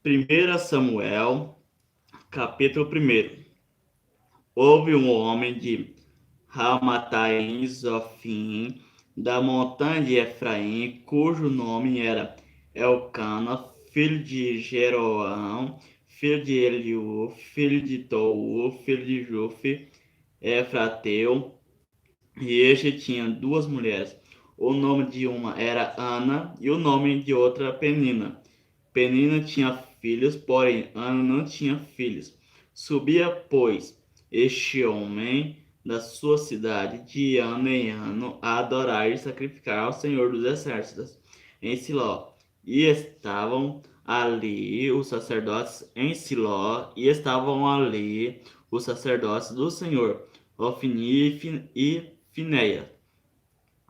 1 Samuel, capítulo 1. Houve um homem de Ramataim Zofim, da montanha de Efraim, cujo nome era Elcana, filho de Jeroão, filho de Eliú, filho de Tou, filho de Jufe, Efrateu, e este tinha duas mulheres. O nome de uma era Ana e o nome de outra Penina. Penina tinha filhos, porém Ana não tinha filhos. Subia, pois, este homem da sua cidade de ano em ano a adorar e sacrificar ao Senhor dos Exércitos em Siló. E estavam ali os sacerdotes em Siló, e estavam ali os sacerdotes do Senhor, Ofni e Finéias,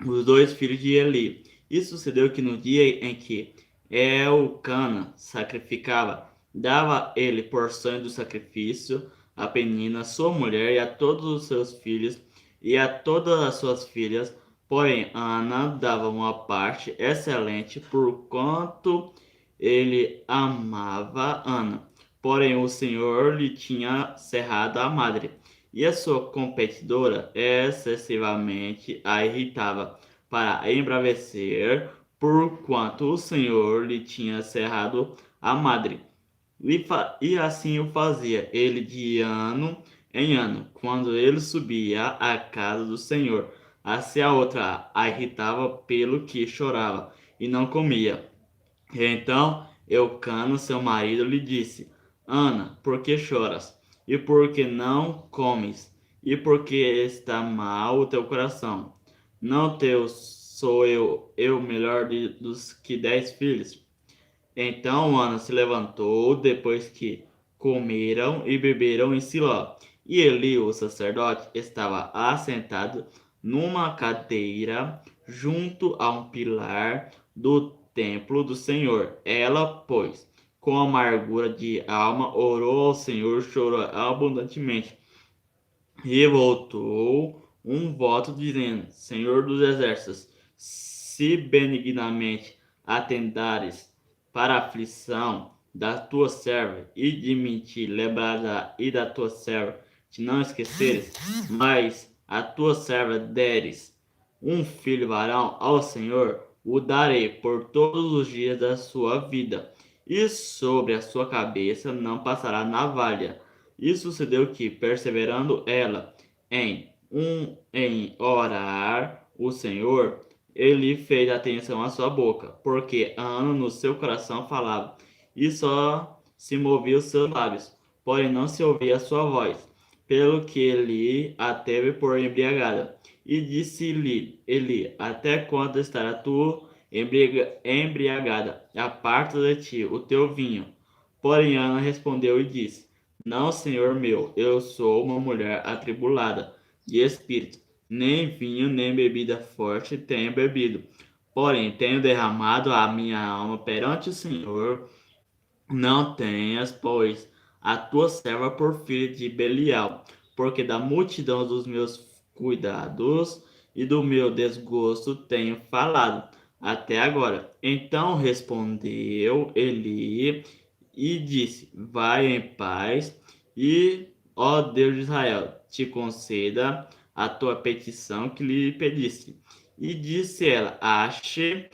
os dois filhos de Eli. E sucedeu que no dia em que Elcana sacrificava, dava ele porção do sacrifício a Penina, sua mulher, e a todos os seus filhos, e a todas as suas filhas. Porém, Ana dava uma parte excelente, porquanto ele amava Ana. Porém, o Senhor lhe tinha cerrado a madre, e a sua competidora excessivamente a irritava para embravecer, porquanto o Senhor lhe tinha cerrado a madre. E assim o fazia ele de ano em ano, quando ele subia à casa do Senhor. Assim a outra a irritava pelo que chorava e não comia. Então Eucana, seu marido, lhe disse: Ana, por que choras? E por que não comes? E por que está mal o teu coração? Não teu sou eu melhor dos que 10 filhos? Então Ana se levantou depois que comeram e beberam em Siló. E Eli, o sacerdote, estava assentado numa cadeira junto a um pilar do templo do Senhor. Ela, pois, com amargura de alma, orou ao Senhor, chorou abundantemente e voltou um voto dizendo: Senhor dos exércitos, se benignamente atendares para a aflição da tua serva, e de mim te lembrarás, e da tua serva te não esqueceres, mas a tua serva deres um filho varão ao Senhor, o darei por todos os dias da sua vida, e sobre a sua cabeça não passará navalha. E sucedeu que, perseverando ela em orar o Senhor, ele fez atenção à sua boca, porque Ana no seu coração falava, e só se movia os seus lábios, porém não se ouvia a sua voz, pelo que ele a teve por embriagada. E disse-lhe Eli: Até quando estará tu embriagada? Aparta de ti o teu vinho. Porém Ana respondeu e disse: Não, senhor meu, eu sou uma mulher atribulada de espírito, nem vinho nem bebida forte tenho bebido. Porém, tenho derramado a minha alma perante o Senhor. Não tenhas, pois, a tua serva por filha de Belial, porque da multidão dos meus cuidados e do meu desgosto tenho falado até agora. Então respondeu Eli e disse: Vai em paz, e, ó Deus de Israel, te conceda a tua petição que lhe pediste. E disse ela: Ache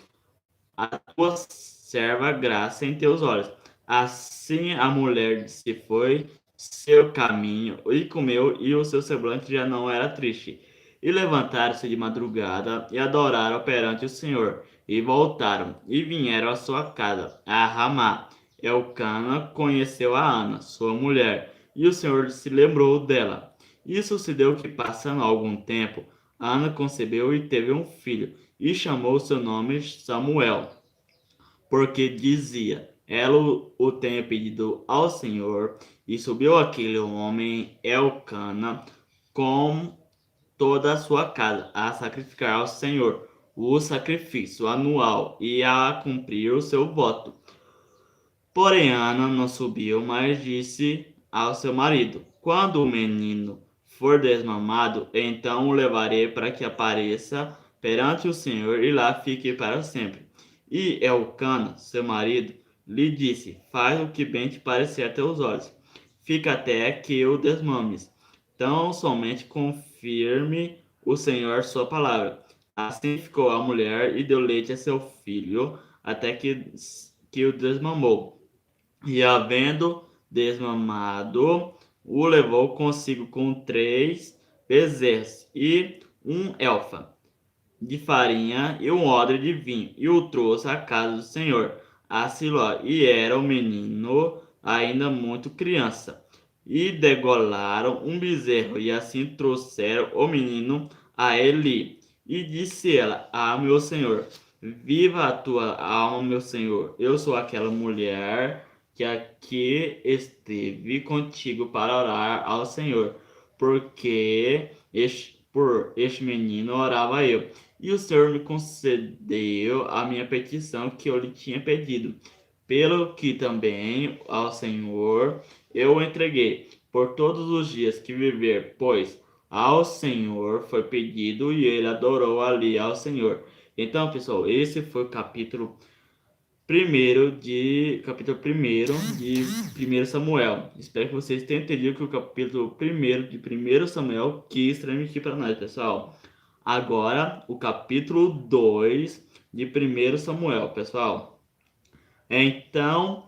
a tua serva graça em teus olhos. Assim a mulher se foi seu caminho e comeu, e o seu semblante já não era triste. E levantaram-se de madrugada e adoraram perante o Senhor, e voltaram e vieram à sua casa, a Ramá. Elcana conheceu a Ana, sua mulher, e o Senhor se lembrou dela. E sucedeu que, passando algum tempo, Ana concebeu e teve um filho, e chamou seu nome Samuel, porque dizia: Ela o tenha pedido ao Senhor. E subiu aquele homem Elcana com toda a sua casa a sacrificar ao Senhor o sacrifício anual e a cumprir o seu voto. Porém Ana não subiu, mas disse ao seu marido: Quando o menino for desmamado, então o levarei para que apareça perante o Senhor e lá fique para sempre. E Elcana, seu marido, lhe disse: faz o que bem te parecer a teus olhos. Fica até que eu desmames. Tão somente confirme o Senhor sua palavra. Assim ficou a mulher e deu leite a seu filho, até que o desmamou. E havendo desmamado, o levou consigo com 3 bezerros e um elfa de farinha e um odre de vinho, e o trouxe à casa do Senhor, a Siló, e era o menino ainda muito criança. E degolaram um bezerro, e assim trouxeram o menino a Eli. E disse ela: Ah, meu senhor, viva a tua alma, meu senhor. Eu sou aquela mulher que aqui esteve contigo para orar ao Senhor, por este menino orava eu. E o Senhor me concedeu a minha petição que eu lhe tinha pedido, pelo que também ao Senhor eu o entreguei por todos os dias que viver, pois ao Senhor foi pedido e ele adorou ali ao Senhor. Então, pessoal, esse foi o capítulo primeiro de 1 Samuel. Espero que vocês tenham entendido que o capítulo primeiro de 1 Samuel quis transmitir para nós, pessoal. Agora, o capítulo 2 de 1 Samuel, pessoal. Então,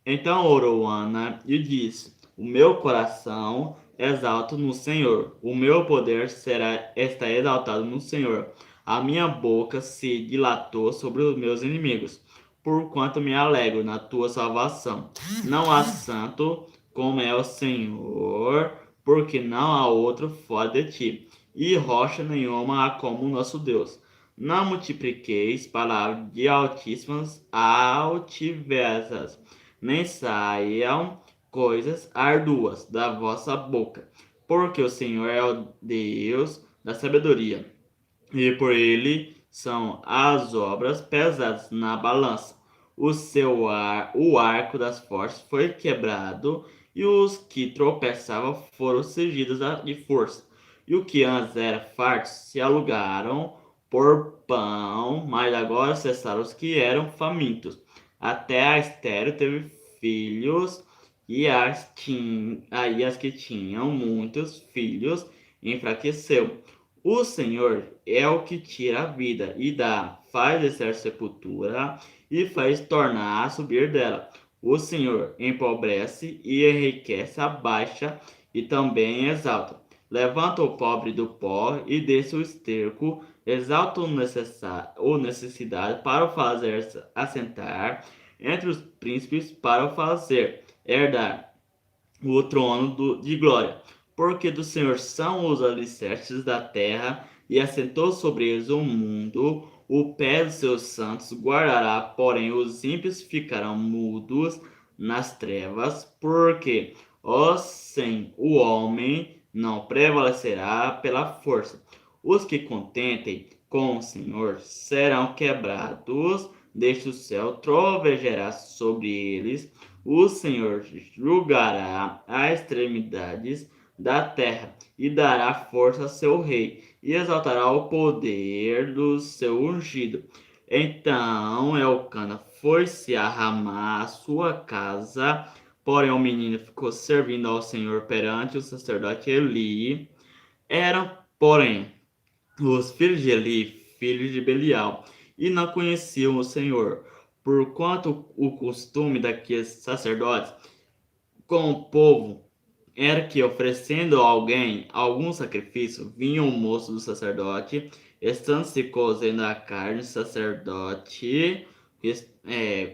então orou Ana e disse: O meu coração exalta no Senhor, o meu poder está exaltado no Senhor. A minha boca se dilatou sobre os meus inimigos, porquanto me alegro na tua salvação. Não há santo como é o Senhor, porque não há outro fora de ti, e rocha nenhuma há como o nosso Deus. Não multipliqueis palavras de altíssimas altivezas, nem saiam coisas arduas da vossa boca, porque o Senhor é o Deus da sabedoria, e por ele são as obras pesadas na balança. O arco das forças foi quebrado, e os que tropeçavam foram cingidos de força. E o que antes era farto se alugaram por pão, mas agora cessaram os que eram famintos. Até a estéril teve filhos, e as que tinham muitos filhos enfraqueceu. O Senhor é o que tira a vida e dá, faz descer a sepultura e faz tornar a subir dela. O Senhor empobrece e enriquece a baixa e também exalta. Levanta o pobre do pó e desce o esterco, exalta o necessidade para o fazer assentar entre os príncipes para o fazer herdar o trono de glória, porque do Senhor são os alicerces da terra, e assentou sobre eles o mundo. O pé dos seus santos guardará, porém os ímpios ficarão mudos nas trevas, porque, ó sem o homem não prevalecerá pela força. Os que contentem com o Senhor serão quebrados, desde o céu trovejará sobre eles. O Senhor julgará as extremidades da terra e dará força a seu rei e exaltará o poder do seu ungido. Então Elcana foi-se a Ramá, a sua casa, porém o menino ficou servindo ao Senhor perante o sacerdote Eli. Eram, porém, os filhos de Eli, filhos de Belial, e não conheciam o Senhor, porquanto o costume daqueles sacerdotes com o povo era que, oferecendo a alguém algum sacrifício, vinha o moço do sacerdote, estando se cozendo a carne, o sacerdote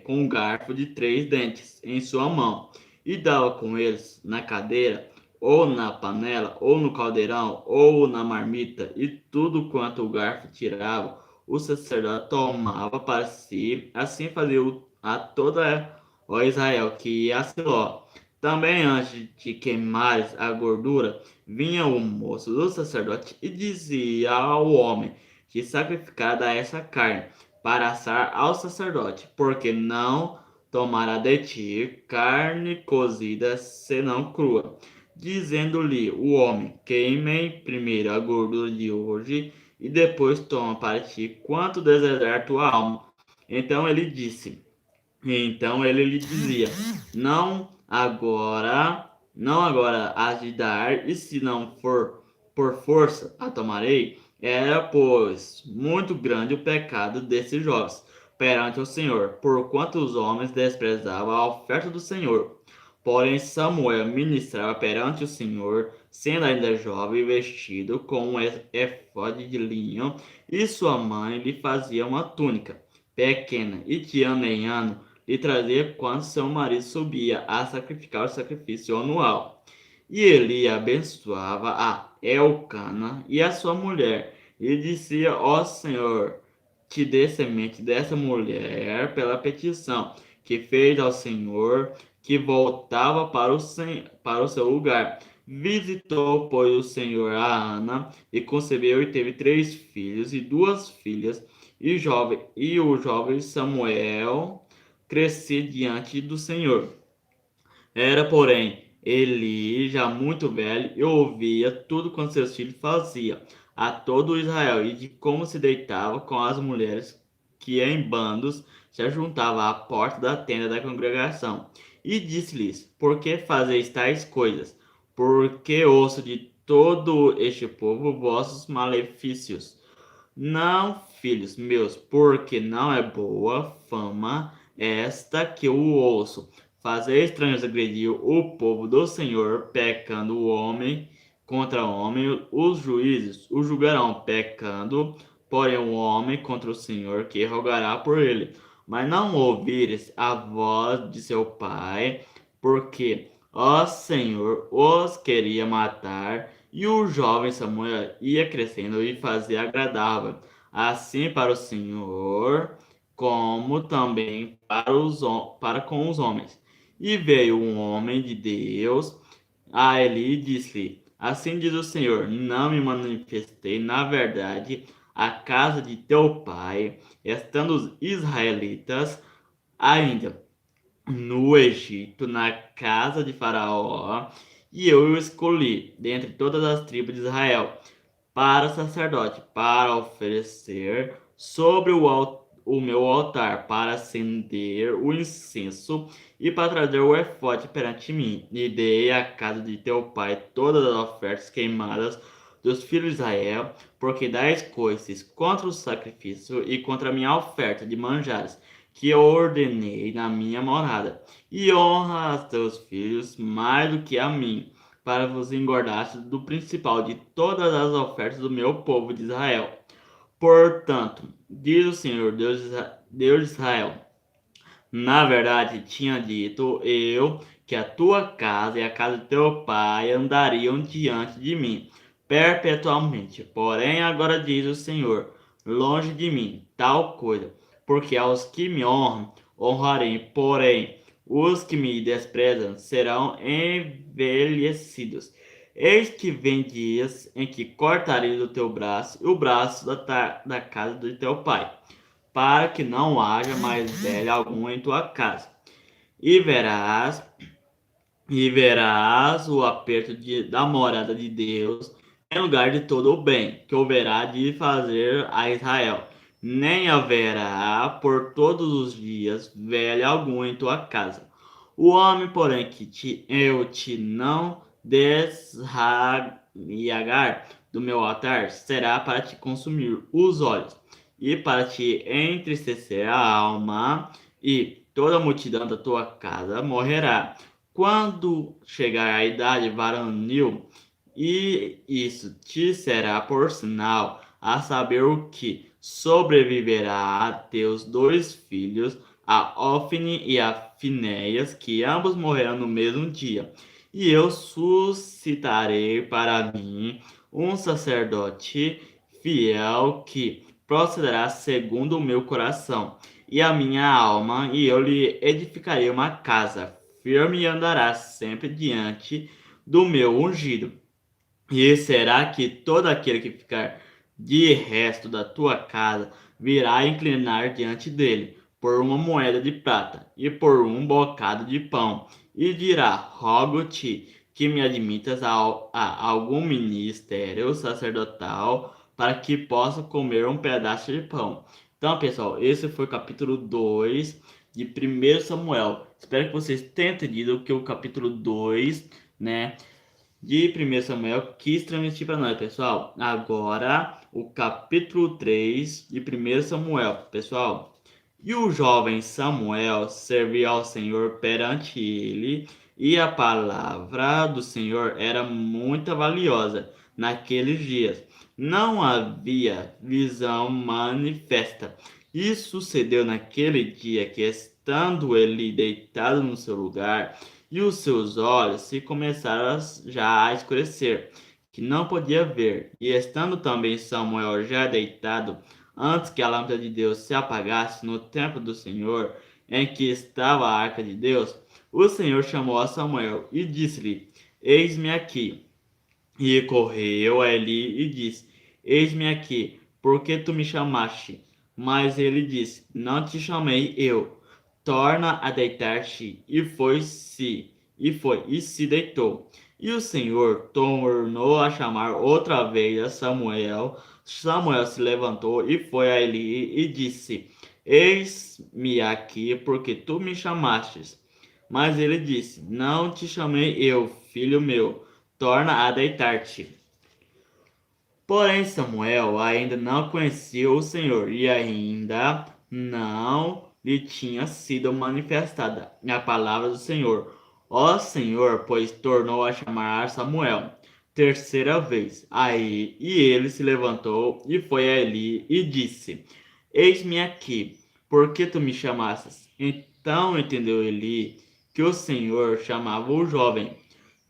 com um garfo de 3 dentes em sua mão, e dava com eles na cadeira, ou na panela, ou no caldeirão, ou na marmita, e tudo quanto o garfo tirava, o sacerdote tomava para si. Assim fazia a toda o Israel que ia a Siló. Também antes de queimares a gordura, vinha o moço do sacerdote e dizia ao homem que sacrificara essa carne para assar ao sacerdote, porque não tomará de ti carne cozida senão crua. Dizendo-lhe o homem: queime primeiro a gordura de hoje, e depois toma para ti quanto desejar tua alma. Então ele disse: Então ele lhe dizia: não agora hás de dar, e se não for por força a tomarei. Era, pois, muito grande o pecado desses jovens perante o Senhor, porquanto os homens desprezavam a oferta do Senhor. Porém, Samuel ministrava perante o Senhor, sendo ainda jovem, vestido com um efode de linho, e sua mãe lhe fazia uma túnica pequena, e de ano em ano lhe trazia quando seu marido subia a sacrificar o sacrifício anual. E ele abençoava a Elcana e a sua mulher, e dizia: Ó Senhor, te dê semente dessa mulher pela petição que fez ao Senhor, que voltava para o seu lugar. Visitou, pois, o Senhor a Ana, e concebeu e teve 3 filhos e 2 filhas, e o jovem Samuel crescia diante do Senhor. Era, porém, Eli já muito velho e ouvia tudo quanto seus filhos faziam a todo Israel, e de como se deitava com as mulheres que em bandos se ajuntavam à porta da tenda da congregação. E disse-lhes: Por que fazeis tais coisas? Porque ouço de todo este povo vossos malefícios. Não, filhos meus, porque não é boa fama esta que eu ouço. Fazer estranhos agredir o povo do Senhor, pecando o homem contra o homem, os juízes o julgarão pecando, porém o homem contra o Senhor, que rogará por ele. Mas não ouvires a voz de seu pai, porque, ó Senhor, os queria matar, e o jovem Samuel ia crescendo e fazia agradável, assim para o Senhor, como também para com os homens. E veio um homem de Deus a Eli e disse-lhe: Assim diz o Senhor: Não me manifestei, na verdade, à casa de teu pai, estando os israelitas ainda no Egito, na casa de Faraó, e eu o escolhi dentre todas as tribos de Israel para sacerdote, para oferecer sobre o meu altar, para acender o incenso e para trazer o efote perante mim. E dei à casa de teu pai todas as ofertas queimadas dos filhos de Israel, porque dais coices contra o sacrifício e contra a minha oferta de manjares, que eu ordenei na minha morada. E honra a teus filhos mais do que a mim, para vos engordar do principal de todas as ofertas do meu povo de Israel. Portanto, diz o Senhor, Deus de Israel: Na verdade, tinha dito eu que a tua casa e a casa de teu pai andariam diante de mim perpetuamente. Porém, agora diz o Senhor: longe de mim tal coisa, porque aos que me honram, honrarei, porém, os que me desprezam serão envelhecidos. Eis que vem dias em que cortarei do teu braço e o braço da casa de teu pai, para que não haja mais velho algum em tua casa. E verás, e verás o aperto da morada de Deus em lugar de todo o bem que houverá de fazer a Israel. Nem haverá por todos os dias velho algum em tua casa. O homem, porém, eu te não desragar do meu altar, será para te consumir os olhos e para te entristecer a alma, e toda a multidão da tua casa morrerá quando chegar a idade varonil, e isso te será por sinal, a saber o que sobreviverá a teus 2 filhos, a Ofne e a Finéias, que ambos morreram no mesmo dia. E eu suscitarei para mim um sacerdote fiel que procederá segundo o meu coração e a minha alma, e eu lhe edificarei uma casa firme e andará sempre diante do meu ungido. E será que todo aquele que ficar de resto da tua casa virá inclinar diante dele por uma moeda de prata e por um bocado de pão, e dirá: Rogo-te que me admitas a algum ministério sacerdotal para que possa comer um pedaço de pão. Então, pessoal, esse foi o capítulo 2 de 1 Samuel. Espero que vocês tenham entendido o que o capítulo 2, né, de 1 Samuel quis transmitir para nós, pessoal. Agora, o capítulo 3 de 1 Samuel, pessoal. E o jovem Samuel servia ao Senhor perante ele, e a palavra do Senhor era muito valiosa naqueles dias. Não havia visão manifesta. E sucedeu naquele dia que, estando ele deitado no seu lugar, e os seus olhos se começaram já a escurecer, que não podia ver. E estando também Samuel já deitado, antes que a lâmpada de Deus se apagasse no templo do Senhor, em que estava a arca de Deus, o Senhor chamou a Samuel e disse-lhe: Eis-me aqui. E correu a Eli e disse: Eis-me aqui, porque tu me chamaste? Mas ele disse: Não te chamei eu. Torna a deitar-te. E se deitou. E o Senhor tornou a chamar outra vez a Samuel. Samuel se levantou e foi a Eli e disse: Eis-me aqui, porque tu me chamastes. Mas ele disse: Não te chamei eu, filho meu. Torna a deitar-te. Porém, Samuel ainda não conhecia o Senhor e ainda não lhe tinha sido manifestada a palavra do Senhor. Ó Senhor, pois tornou a chamar Samuel terceira vez. Aí, e ele se levantou e foi a Eli e disse: Eis-me aqui, por que tu me chamastes? Então entendeu Eli que o Senhor chamava o jovem,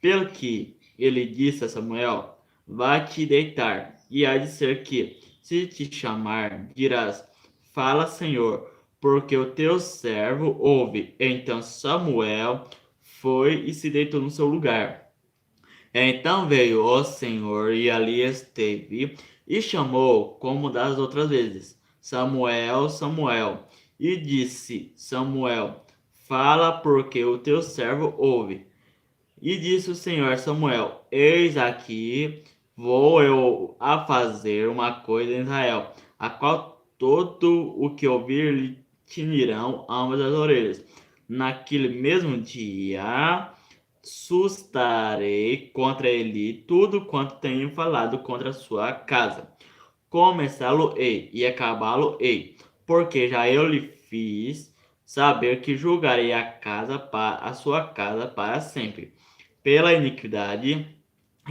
pelo que ele disse a Samuel: Vá-te deitar, e há de ser que, se te chamar, dirás: Fala, Senhor, porque o teu servo ouve. Então Samuel foi e se deitou no seu lugar. Então veio o Senhor e ali esteve, e chamou, como das outras vezes: Samuel, Samuel. E disse Samuel: Fala, porque o teu servo ouve. E disse o Senhor a Samuel: Eis aqui, vou eu a fazer uma coisa em Israel, a qual todo o que ouvir lhe tinirão ambas as orelhas. Naquele mesmo dia, sustarei contra ele tudo quanto tenho falado contra a sua casa. Começá-lo-ei e acabá-lo-ei, porque já eu lhe fiz saber que julgarei a sua casa para sempre pela iniquidade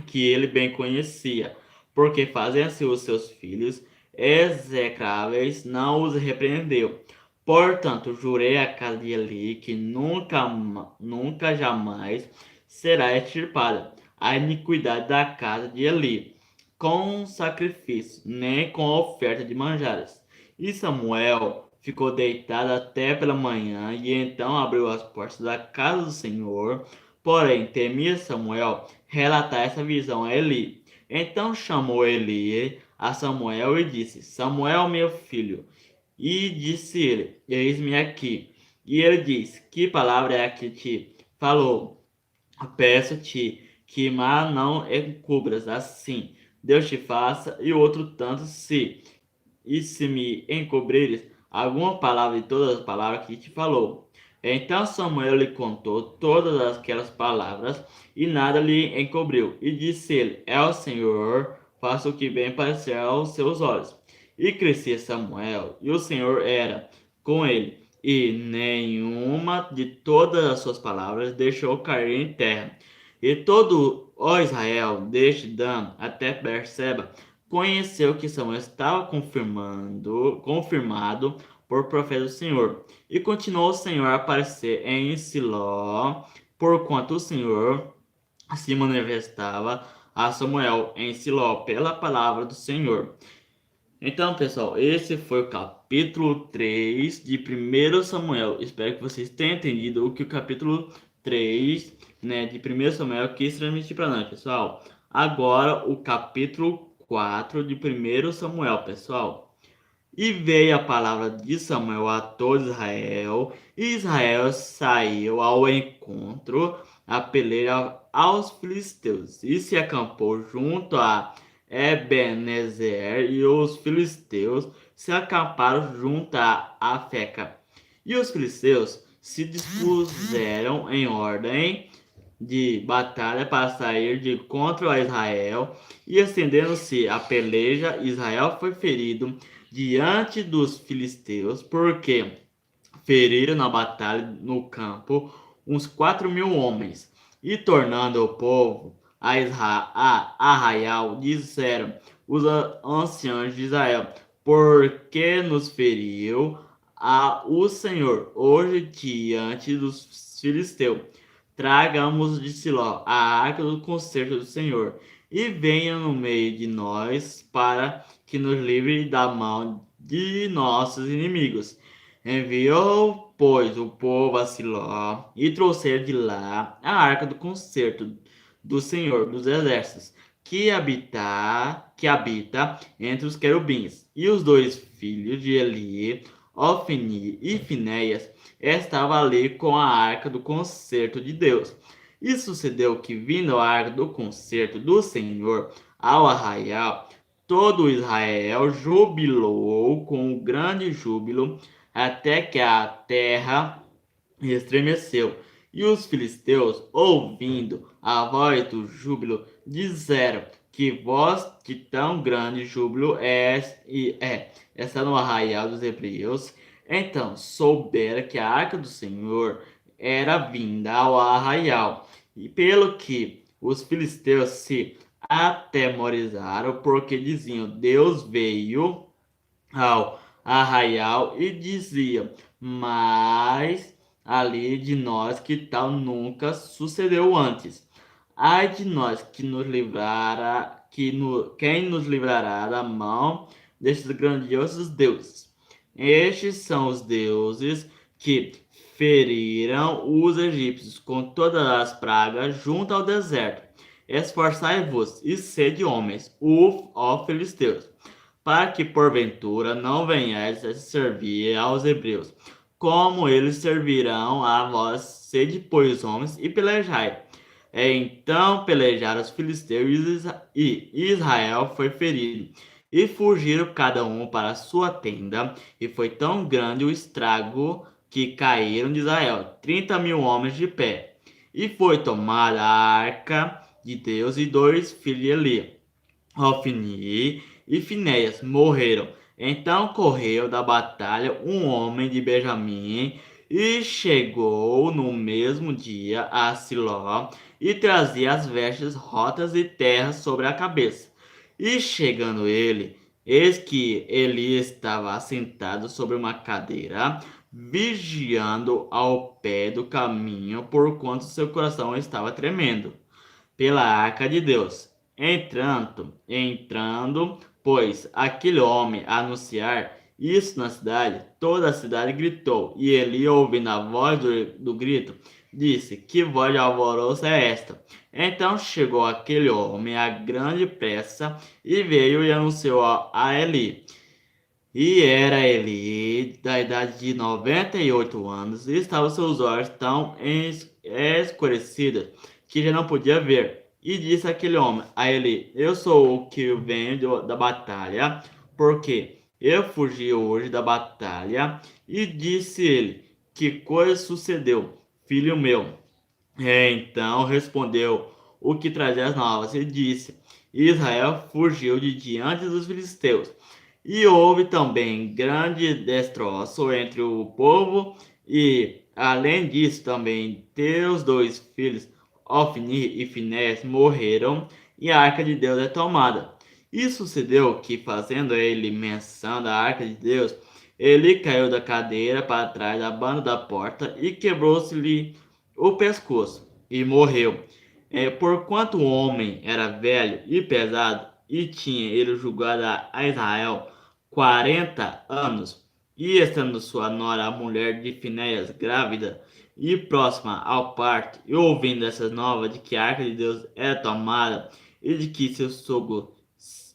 que ele bem conhecia, porque fazem assim os seus filhos execráveis, não os repreendeu. Portanto, jurei a casa de Eli que nunca jamais será extirpada a iniquidade da casa de Eli, com sacrifício, nem com oferta de manjares. E Samuel ficou deitado até pela manhã, e então abriu as portas da casa do Senhor. Porém, temia Samuel relatar essa visão a Eli. Então chamou Eli a Samuel e disse: Samuel, meu filho. E disse ele: Eis-me aqui. E ele disse: Que palavra é a que te falou? Peço-te que mal não encubras, assim Deus te faça, e outro tanto se me encobrires alguma palavra de todas as palavras que te falou. Então Samuel lhe contou todas aquelas palavras, e nada lhe encobriu. E disse ele: É o Senhor, faça o que bem parecer aos seus olhos. E crescia Samuel, e o Senhor era com ele, e nenhuma de todas as suas palavras deixou cair em terra. E todo o Israel, desde Dan até Berseba, conheceu que Samuel estava confirmado por profeta do Senhor. E continuou o Senhor a aparecer em Siló, porquanto o Senhor se manifestava a Samuel em Siló pela palavra do Senhor. Então, pessoal, esse foi o capítulo 3 de 1 Samuel. Espero que vocês tenham entendido o que o capítulo 3, né, de 1 Samuel quis transmitir para nós, pessoal. Agora, o capítulo 4 de 1 Samuel, pessoal. E veio a palavra de Samuel a todo Israel, e Israel saiu ao encontro a pelejar aos filisteus, e se acampou junto a Ebenezer, e os filisteus se acamparam junto a Afeca. E os filisteus se dispuseram em ordem de batalha para sair de contra Israel, e estendendo-se a peleja, Israel foi ferido diante dos filisteus, porque feriram na batalha no campo uns 4.000 homens, e tornando o povo a arraial, disseram os anciãos de Israel: por que nos feriu o Senhor hoje diante dos filisteus? Tragamos de Siló a arca do concerto do Senhor, e venha no meio de nós, para que nos livre da mão de nossos inimigos. Enviou, pois, o povo a Siló, e trouxeram de lá a arca do concerto do Senhor dos Exércitos, que habita entre os querubins. E os dois filhos de Eli, Ofni e Finéias, estavam ali com a arca do concerto de Deus. E sucedeu que, vindo a arca do concerto do Senhor ao arraial, todo Israel jubilou com um grande júbilo, até que a terra estremeceu. E os filisteus, ouvindo a voz do júbilo, disseram: que voz de tão grande júbilo está no arraial dos hebreus? Então souberam que a arca do Senhor era vinda ao arraial, e pelo que os filisteus se atemorizaram, porque diziam: Deus veio ao arraial, e dizia: mas ali de nós, que tal nunca sucedeu antes. Ai de nós, que nos livrará, quem nos livrará da mão destes grandiosos deuses? Estes são os deuses que feriram os egípcios com todas as pragas junto ao deserto. Esforçai-vos e sede homens, ó filisteus, para que porventura não venhais a servir aos hebreus, como eles servirão a vós. Sede, pois, homens, e pelejai. Então pelejaram os filisteus, e Israel foi ferido, e fugiram cada um para a sua tenda, e foi tão grande o estrago que caíram de Israel 30.000 homens de pé. E foi tomada a arca de Deus, e dois filhos de Eli, Ofni e Finéias, morreram. Então correu da batalha um homem de Benjamim, e chegou no mesmo dia a Siló, e trazia as vestes rotas e terra sobre a cabeça. E chegando ele, eis que ele estava assentado sobre uma cadeira, vigiando ao pé do caminho, porquanto seu coração estava tremendo pela arca de Deus. Entrando, pois, aquele homem a anunciar isso na cidade, toda a cidade gritou, e Eli, ouvindo a voz do grito, disse: que voz de alvoroço é esta? Então chegou aquele homem a grande pressa, e veio e anunciou a Eli. E era Eli da idade de 98 anos, e estavam seus olhos tão escurecidos que já não podia ver. E disse aquele homem a Eli: eu sou o que venho da batalha, porque eu fugi hoje da batalha. E disse ele: que coisa sucedeu, filho meu? Então respondeu o que trazia as novas, e disse: Israel fugiu de diante dos filisteus. E houve também grande destroço entre o povo, e além disso também teus dois filhos, Ofni e Finéias, morreram, e a arca de Deus é tomada. E sucedeu que, fazendo ele menção da arca de Deus, ele caiu da cadeira para trás da banda da porta, e quebrou-se-lhe o pescoço, e morreu. Porquanto o homem era velho e pesado, e tinha ele julgado a Israel 40 anos, e estando sua nora, a mulher de Finéias, grávida e próxima ao parto, e ouvindo essas novas de que a arca de Deus era tomada, e de que seu sogro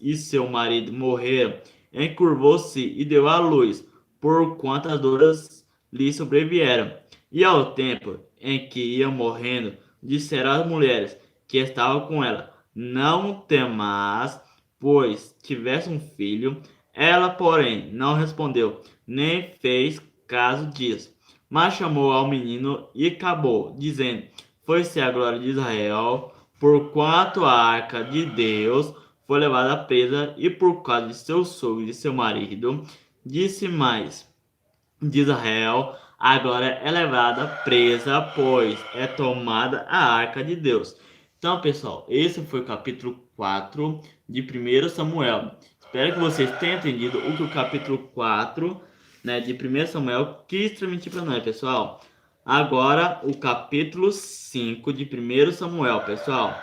e seu marido morreram, encurvou-se e deu à luz, porquanto as dores lhe sobrevieram. E ao tempo em que ia morrendo, disseram às mulheres que estavam com ela: não temais, pois tivesse um filho. Ela, porém, não respondeu, nem fez caso disso. mas chamou ao menino e acabou, dizendo: Foi-se a glória de Israel, porquanto a arca de Deus foi levada presa, e por causa de seu sogro e de seu marido, disse mais: de Israel, agora é levada presa, pois é tomada a arca de Deus. Então, pessoal, esse foi o capítulo 4 de 1 Samuel. Espero que vocês tenham entendido o que o capítulo 4, né, de 1 Samuel quis transmitir para nós, pessoal. Agora, o capítulo 5 de 1 Samuel, pessoal.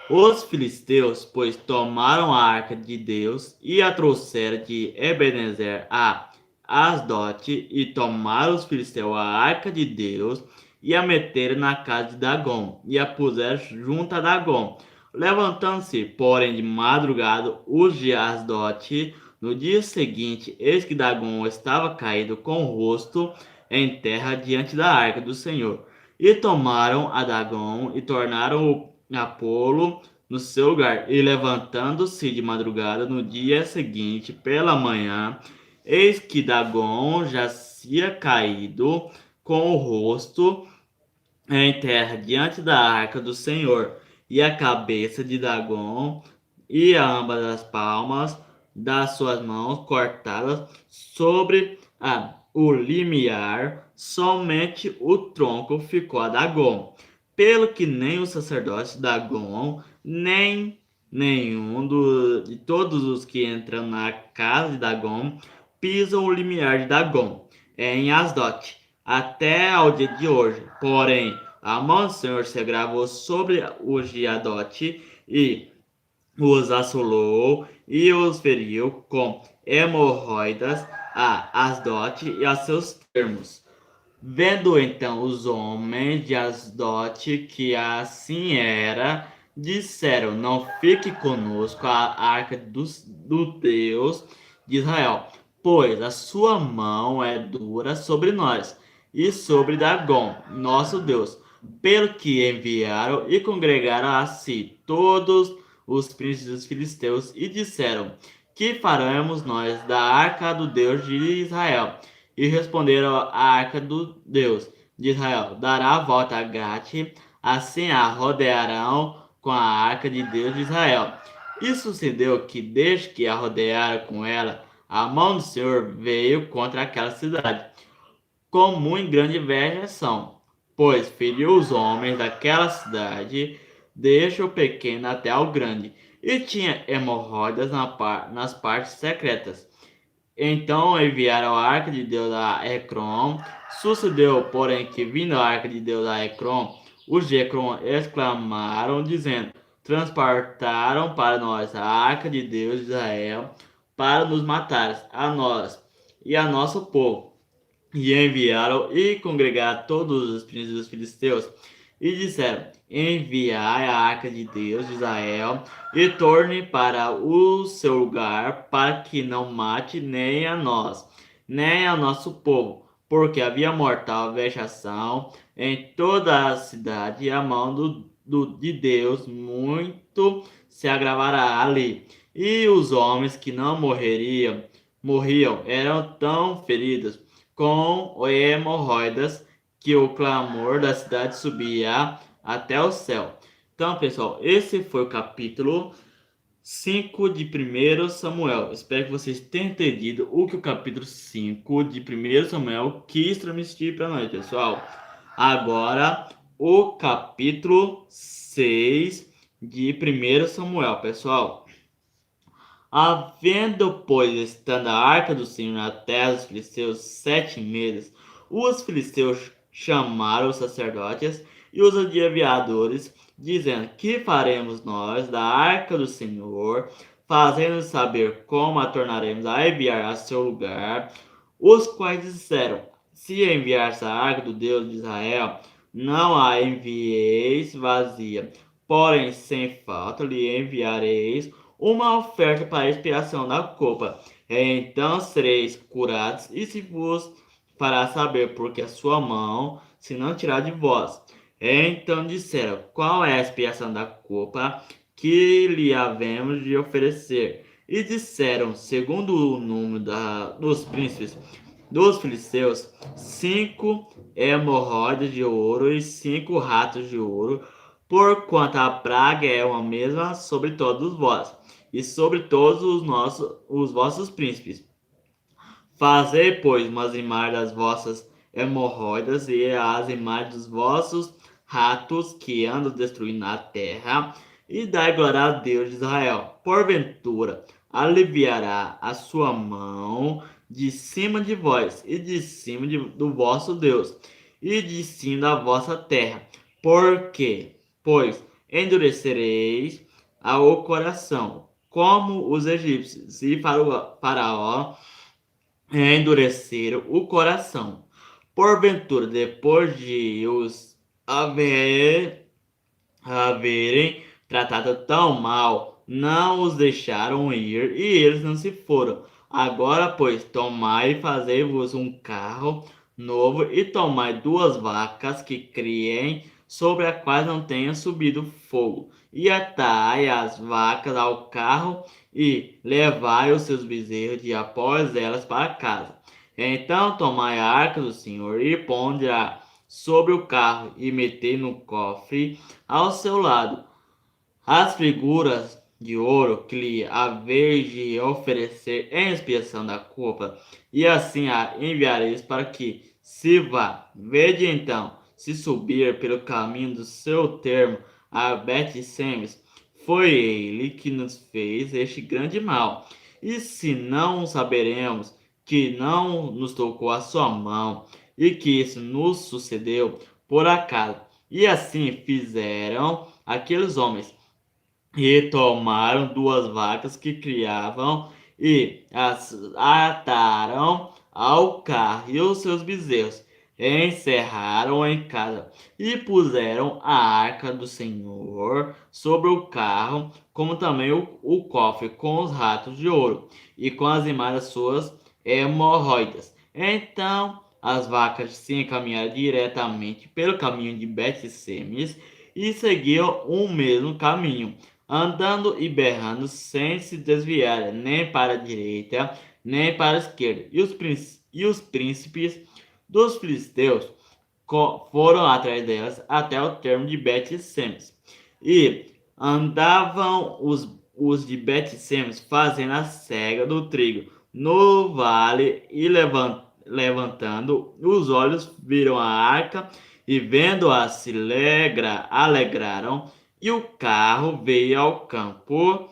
Os filisteus, pois, tomaram a arca de Deus e a trouxeram de Ebenezer a Asdote, e tomaram os filisteus a arca de Deus e a meteram na casa de Dagom, e a puseram junto a Dagom. Levantando-se, porém, de madrugada, os de Asdote, no dia seguinte, eis que Dagom estava caído com o rosto em terra diante da arca do Senhor. E tomaram a Dagom e tornaram a pô-lo no seu lugar. E levantando-se de madrugada no dia seguinte, pela manhã, eis que Dagom jazia caído com o rosto em terra diante da arca do Senhor. E a cabeça de Dagom e ambas as palmas das suas mãos cortadas sobre o limiar, somente o tronco ficou a Dagom. Pelo que nem o sacerdote Dagom, nem nenhum de todos os que entram na casa de Dagom pisam o limiar de Dagom em Asdote, até ao dia de hoje. Porém, a mão do Senhor se agravou sobre os de Adote e os assolou e os feriu com hemorroidas a Asdote e a seus termos. Vendo então os homens de Asdote que assim era, disseram: Não fique conosco a arca do Deus de Israel, pois a sua mão é dura sobre nós e sobre Dagom, nosso Deus. Pelo que enviaram e congregaram a si todos os príncipes dos filisteus e disseram: Que faremos nós da arca do Deus de Israel? E responderam: A arca do Deus de Israel dará a volta a Gate, assim a rodearão com a arca de Deus de Israel. E sucedeu que, desde que a rodearam com ela, a mão do Senhor veio contra aquela cidade, com muito grande vexação, pois feriu os homens daquela cidade, desde o pequeno até ao grande, e tinha hemorroidas nas partes secretas. Então enviaram a arca de Deus a Ecrom. Sucedeu, porém, que vindo a arca de Deus a Ecrom, os de Ecrom exclamaram, dizendo: Transportaram para nós a arca de Deus de Israel, para nos matar, a nós e a nosso povo. E enviaram e congregaram todos os príncipes dos filisteus e disseram: Enviai a arca de Deus de Israel e torne para o seu lugar, para que não mate nem a nós, nem ao nosso povo, porque havia mortal vexação em toda a cidade, e a mão de Deus muito se agravará ali. E os homens que não morriam eram tão feridos com hemorroidas que o clamor da cidade subia até o céu. Então, pessoal, esse foi o capítulo 5 de 1 Samuel. Espero que vocês tenham entendido o que o capítulo 5 de 1 Samuel quis transmitir para nós, pessoal. Agora, o capítulo 6 de 1 Samuel, pessoal. Havendo, pois, estando a arca do Senhor na terra dos filisteus 7 meses, os filisteus chamaram os sacerdotes e os aviadores, dizendo: Que faremos nós da arca do Senhor, fazendo saber como a tornaremos a enviar a seu lugar? Os quais disseram: Se enviares a arca do Deus de Israel, não a envieis vazia, porém sem falta lhe enviareis uma oferta para a expiação da culpa. Então sereis curados, e se vos fará saber, porque a sua mão se não tirar de vós. Então disseram: Qual é a expiação da culpa que lhe havemos de oferecer? E disseram, segundo o número dos príncipes, dos filisteus 5 hemorroidas de ouro e 5 ratos de ouro, porquanto a praga é uma mesma sobre todos vós, e sobre todos os vossos príncipes. Fazei, pois, umas imagens das vossas hemorroidas e as imagens dos vossos ratos que andam destruindo a terra, e dai glória a Deus de Israel. Porventura, aliviará a sua mão de cima de vós, e de cima do vosso Deus, e de cima da vossa terra. Porque, pois, endurecereis o coração, como os egípcios, e Faraó endureceram o coração. Porventura, depois de os haverem tratado tão mal, não os deixaram ir, e eles não se foram. Agora, pois, tomai e fazei-vos um carro novo, e tomai 2 vacas que criem, sobre as quais não tenha subido fogo, e atai as vacas ao carro, e levai os seus bezerros de após elas para casa. Então tomai a arca do Senhor, e ponde-a sobre o carro, e metei no cofre ao seu lado as figuras de ouro que lhe haveis de oferecer em expiação da culpa, e assim a enviareis para que se vá. Vede então, se subir pelo caminho do seu termo a Bet-Semes, foi ele que nos fez este grande mal. E se não saberemos que não nos tocou a sua mão, e que isso nos sucedeu por acaso. E assim fizeram aqueles homens, e tomaram 2 vacas que criavam, e as ataram ao carro e os seus bezerros, encerraram em casa, e puseram a arca do Senhor sobre o carro, como também o cofre com os ratos de ouro, e com as imagens suas hemorroidas. Então as vacas se encaminharam diretamente pelo caminho de Bet-Semes, e seguiam o mesmo caminho, andando e berrando sem se desviar nem para a direita nem para a esquerda. E os príncipes dos filisteus foram atrás delas até o termo de Bet-Semes. E andavam os de Bet-Semes fazendo a cega do trigo no vale, e levantando os olhos viram a arca, e vendo-a se alegraram. E o carro veio ao campo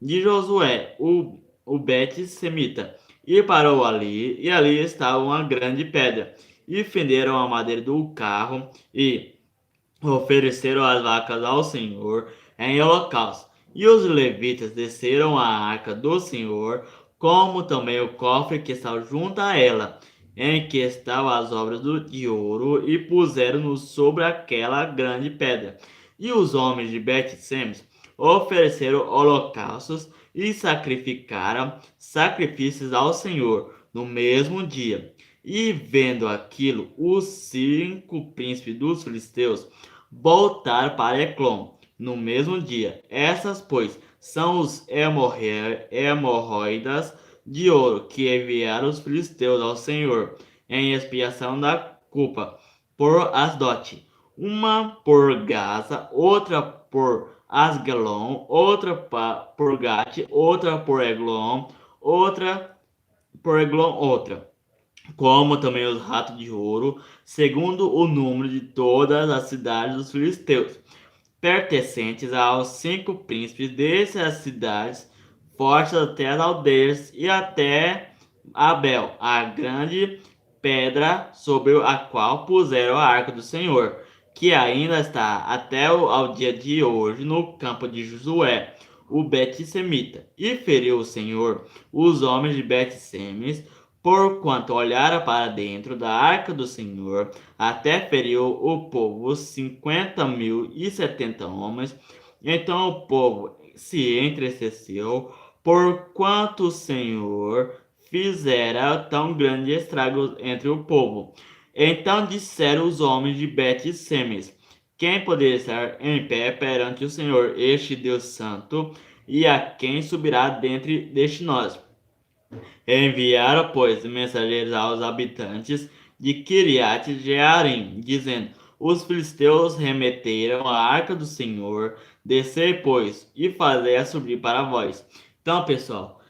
de Josué, o Bet-Semita, e parou ali, e ali estava uma grande pedra. E fenderam a madeira do carro, e ofereceram as vacas ao Senhor em holocausto. E os levitas desceram a arca do Senhor, como também o cofre que estava junto a ela, em que estavam as obras de ouro, e puseram-no sobre aquela grande pedra. E os homens de Bet-Semes ofereceram holocaustos e sacrificaram sacrifícios ao Senhor no mesmo dia. E vendo aquilo, os 5 príncipes dos filisteus voltaram para Eclon no mesmo dia. Essas, pois, são os hemorroidas de ouro que enviaram os filisteus ao Senhor em expiação da culpa por Asdote, uma por Gaza, outra por Asgelon, outra por Gate, outra por Eglon, outra por Eglon, outra, como também os ratos de ouro, segundo o número de todas as cidades dos filisteus, pertencentes aos 5 príncipes dessas cidades, fortes até as aldeias e até Abel, a grande pedra sobre a qual puseram a arca do Senhor, que ainda está até ao dia de hoje no campo de Josué, o Bet-Semita. E feriu o Senhor os homens de Bet-Semes, porquanto olhara para dentro da arca do Senhor, até feriu o povo 50.070 homens. Então o povo se entristeceu, porquanto o Senhor fizera tão grande estrago entre o povo. Então disseram os homens de Bet-Semes: quem poderia estar em pé perante o Senhor, este Deus santo, e a quem subirá dentre deste nós? Enviaram, pois, mensageiros aos habitantes de Kiriat-Jearim, dizendo: Os filisteus remeteram a arca do Senhor, descer, pois, e fazer-a subir para vós. Então, pessoal,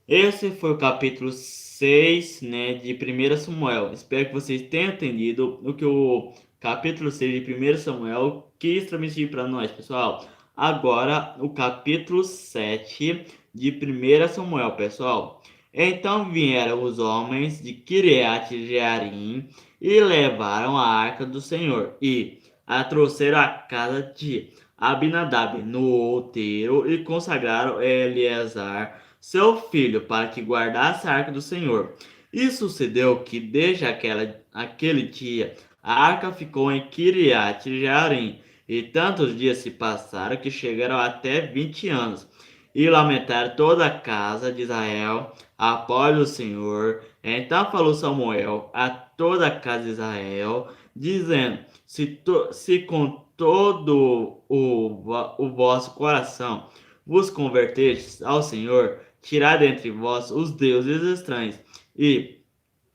esse foi o capítulo 6, né, de 1 Samuel. Espero que vocês tenham entendido o que o capítulo 6 de 1 Samuel quis transmitir para nós, pessoal. Agora, o capítulo 7 de 1 Samuel, pessoal. Então vieram os homens de Kiriat-Jearim e levaram a arca do Senhor e a trouxeram à casa de Abinadab no outeiro e consagraram Eleazar seu filho, para que guardasse a arca do Senhor. E sucedeu que desde aquele dia a arca ficou em Kiriat-Jearim, e tantos dias se passaram que chegaram até 20 anos. E lamentaram toda a casa de Israel após o Senhor. Então falou Samuel a toda a casa de Israel, dizendo: se com todo o vosso coração vos convertestes ao Senhor, tirai dentre vós os deuses estranhos, e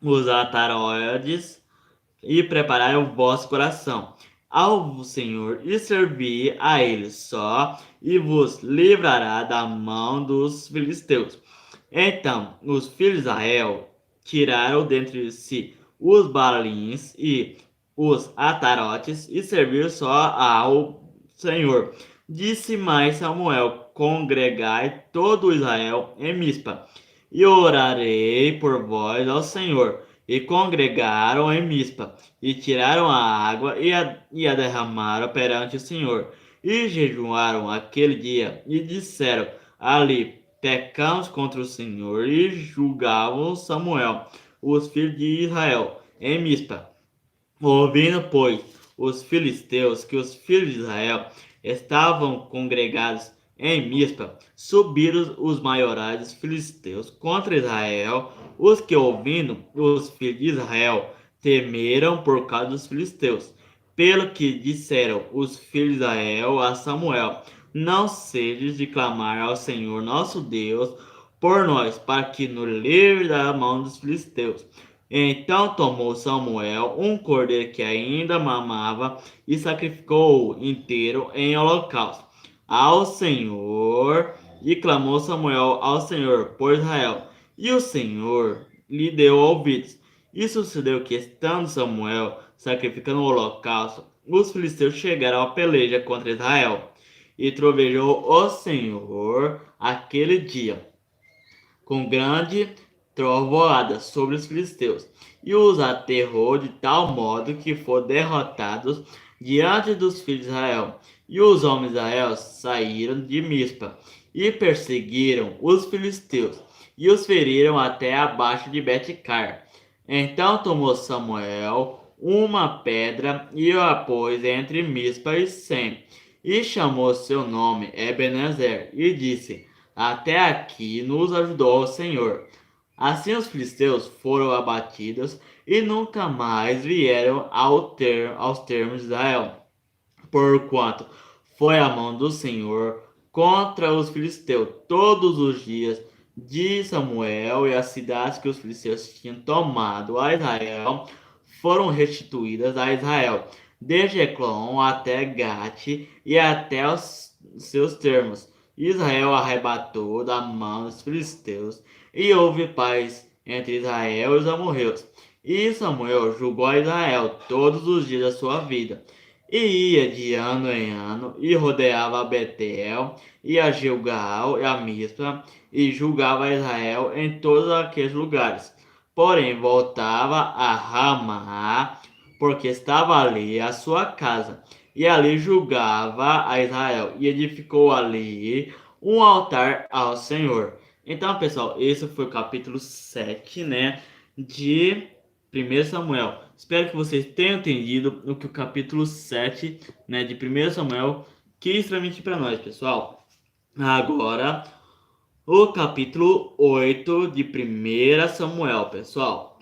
os ataroides, e preparai o vosso coração ao Senhor, e servi a Ele só, e vos livrará da mão dos filisteus. Então os filhos de Israel tiraram dentre si os Baalins e os Atarotes, e serviram só ao Senhor. Disse mais Samuel: Congregai todo Israel em Mispa, e orarei por vós ao Senhor. E congregaram em Mispa, e tiraram a água e a derramaram perante o Senhor. E jejuaram aquele dia, e disseram ali: Pecamos contra o Senhor. E julgavam Samuel, os filhos de Israel, em Mispa. Ouvindo, pois, os filisteus que os filhos de Israel estavam congregados em Mispa, subiram os maiorais dos filisteus contra Israel, os que, ouvindo os filhos de Israel, temeram por causa dos filisteus. Pelo que disseram os filhos de Israel a Samuel: Não sejas de clamar ao Senhor nosso Deus por nós, para que nos livre da mão dos filisteus. Então tomou Samuel um cordeiro que ainda mamava e sacrificou-o inteiro em holocausto ao Senhor. E clamou Samuel ao Senhor por Israel, e o Senhor lhe deu ouvidos. E sucedeu que, estando Samuel sacrificando o holocausto, os filisteus chegaram à peleja contra Israel. E trovejou o Senhor aquele dia com grande trovoada sobre os filisteus, e os aterrou de tal modo que foram derrotados diante dos filhos de Israel. E os homens de Israel saíram de Mispa e perseguiram os filisteus, e os feriram até abaixo de Betcar. Então tomou Samuel uma pedra e a pôs entre Mispa e Sem, e chamou seu nome Ebenezer, e disse: Até aqui nos ajudou o Senhor. Assim os filisteus foram abatidos e nunca mais vieram aos termos de Israel, porquanto foi a mão do Senhor contra os filisteus todos os dias de Samuel, e as cidades que os filisteus tinham tomado a Israel foram restituídas a Israel, desde Eclon até Gate e até os seus termos. Israel arrebatou da mão dos filisteus, e houve paz entre Israel e os amorreus. E Samuel julgou a Israel todos os dias da sua vida, e ia de ano em ano, e rodeava a Betel, e a Gilgal, e a Mispa, e julgava a Israel em todos aqueles lugares. Porém voltava a Ramá, porque estava ali a sua casa, e ali julgava a Israel, e edificou ali um altar ao Senhor. Então, pessoal, esse foi o capítulo 7, né, de 1 Samuel. Espero que vocês tenham entendido o que o capítulo 7, né, de 1 Samuel quis transmitir para nós, pessoal. Agora, o capítulo 8 de 1 Samuel, pessoal.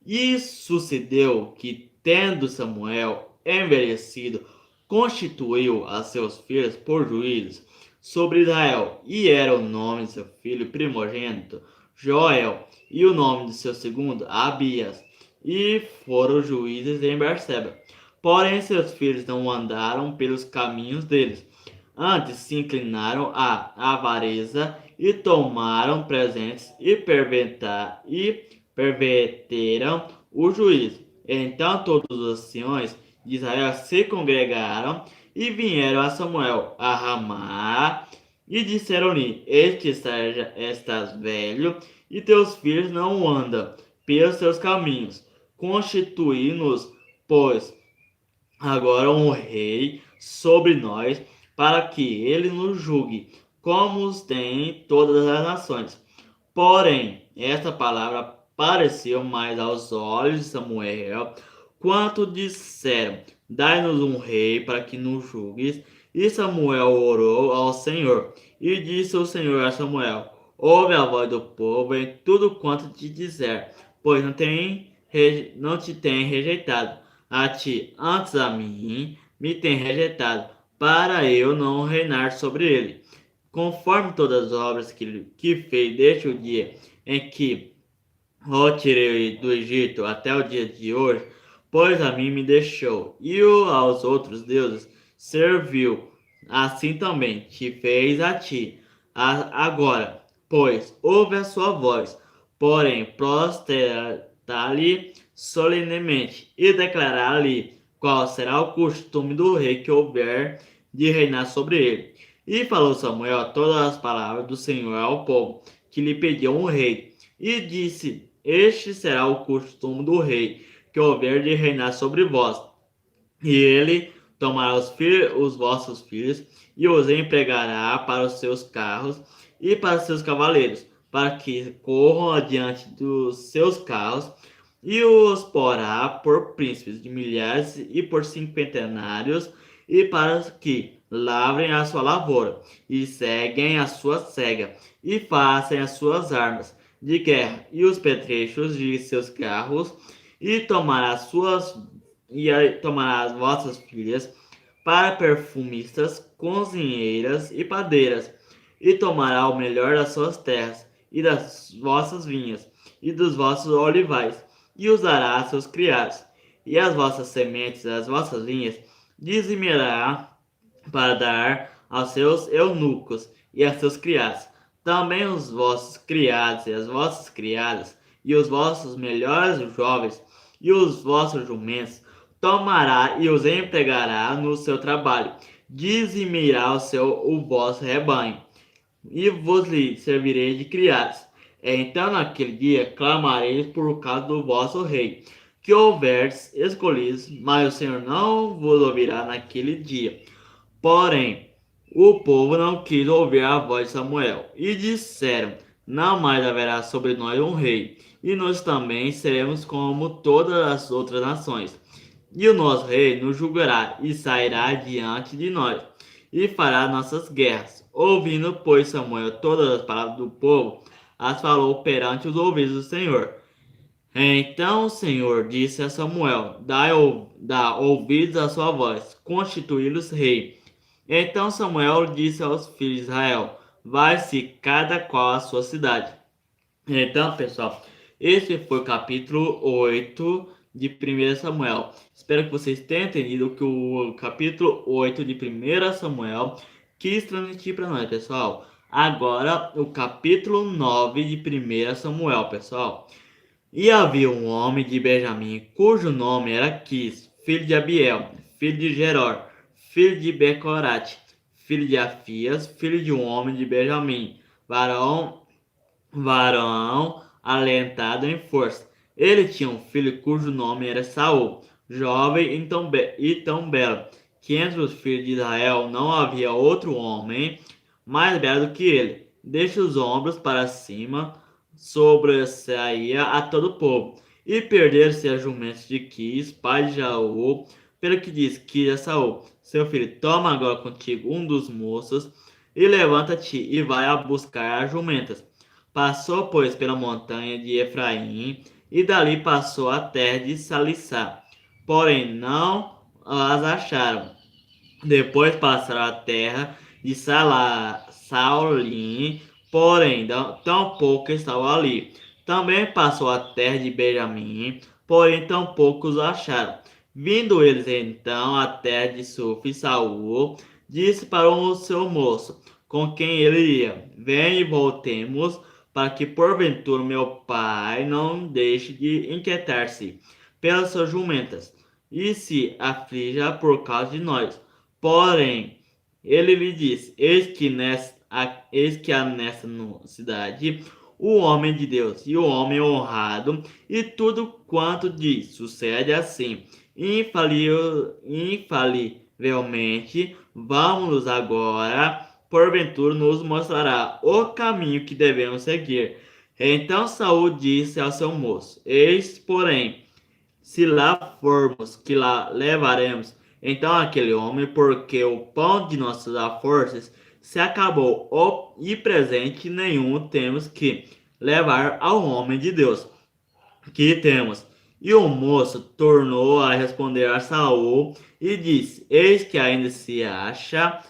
E sucedeu que, tendo Samuel envelhecido, constituiu a seus filhos por juízes sobre Israel, e era o nome de seu filho primogênito Joel, e o nome de seu segundo, Abias, e foram juízes em Berseba. Porém, seus filhos não andaram pelos caminhos deles. Antes se inclinaram à avareza e tomaram presentes e perverteram o juízo. Então todos os anciões de Israel se congregaram e vieram a Samuel a Ramá e disseram-lhe: Eis que estás velho e teus filhos não andam pelos seus caminhos. Constituí-nos, pois, agora um rei sobre nós, para que ele nos julgue, como os tem todas as nações. Porém, esta palavra pareceu mais aos olhos de Samuel, quanto disseram: Dai-nos um rei para que nos julgues. E Samuel orou ao Senhor, e disse o Senhor a Samuel: Ouve a voz do povo em tudo quanto te disser, pois não te tem rejeitado. A ti, antes a mim, me tem rejeitado, para eu não reinar sobre ele. Conforme todas as obras que fez desde o dia em que o tirei do Egito até o dia de hoje, pois a mim me deixou, e aos outros deuses serviu, assim também te fez a ti. Agora, pois, ouve a sua voz, porém prostra-lhe solenemente e declarar-lhe qual será o costume do rei que houver de reinar sobre ele. E falou Samuel todas as palavras do Senhor ao povo, que lhe pediam um rei, e disse: Este será o costume do rei, que houver de reinar sobre vós. E ele tomará os vossos filhos e os empregará para os seus carros e para os seus cavaleiros, para que corram adiante dos seus carros, e os porá por príncipes de milhares e por cinquentenários, e para que lavrem a sua lavoura, e seguem a sua cega, e façam as suas armas de guerra e os petrechos de seus carros, e tomará as vossas filhas para perfumistas, cozinheiras e padeiras, e tomará o melhor das suas terras e das vossas vinhas e dos vossos olivais, e usará a seus criados, e as vossas sementes, as vossas vinhas, dizimirá para dar aos seus eunucos e a seus criados. Também os vossos criados e as vossas criadas, e os vossos melhores jovens, e os vossos jumentos, tomará e os empregará no seu trabalho, dizimirá o vosso rebanho, e vos lhe servirei de criados. Então naquele dia clamareis por causa do vosso rei, que houverdes escolhido, mas o Senhor não vos ouvirá naquele dia. Porém, o povo não quis ouvir a voz de Samuel, e disseram: Não mais haverá sobre nós um rei, e nós também seremos como todas as outras nações. E o nosso rei nos julgará e sairá diante de nós, e fará nossas guerras. Ouvindo, pois, Samuel todas as palavras do povo, as falou perante os ouvidos do Senhor. Então o Senhor disse a Samuel: Dá ouvidos à sua voz, constituí-los rei. Então Samuel disse aos filhos de Israel: Vai-se cada qual à sua cidade. Então, pessoal, esse foi o capítulo 8 de 1 Samuel. Espero que vocês tenham entendido que o capítulo 8 de 1 Samuel quis transmitir para nós, pessoal. Agora, o capítulo 9 de 1 Samuel, pessoal. E havia um homem de Benjamim, cujo nome era Quis, filho de Abiel, filho de Geror, filho de Becorate, filho de Afias, filho de um homem de Benjamim, varão alentado em força. Ele tinha um filho cujo nome era Saul, jovem e tão belo, que entre os filhos de Israel não havia outro homem mais belo do que ele. Deixa os ombros para cima, sobressaía a todo o povo. E perderam-se as jumentos de Quis, pai de Jaú, pelo que disse Quis a Saul: Seu filho, toma agora contigo um dos moços, e levanta-te e vai a buscar as jumentas. Passou, pois, pela montanha de Efraim, e dali passou a terra de Salissá. Porém, não as acharam. Depois passaram a terra de Saulim, porém tampouco estava ali. Também passou a terra de Benjamim, porém tampouco os acharam. Vindo eles então à terra de Suf, Saul disse para o seu moço, com quem ele ia: Vem e voltemos, para que porventura meu pai não deixe de inquietar-se pelas suas jumentas, e se aflija por causa de nós. Porém, ele lhe disse: eis que há nessa cidade o homem de Deus e o homem honrado, e tudo quanto diz sucede assim, infalivelmente. Vamos agora, porventura nos mostrará o caminho que devemos seguir. Então Saul disse ao seu moço: Eis, porém, se lá formos, que lá levaremos então aquele homem, porque o pão de nossas forças se acabou, e presente nenhum temos que levar ao homem de Deus que temos. E o moço tornou a responder a Saul e disse: Eis que ainda se acha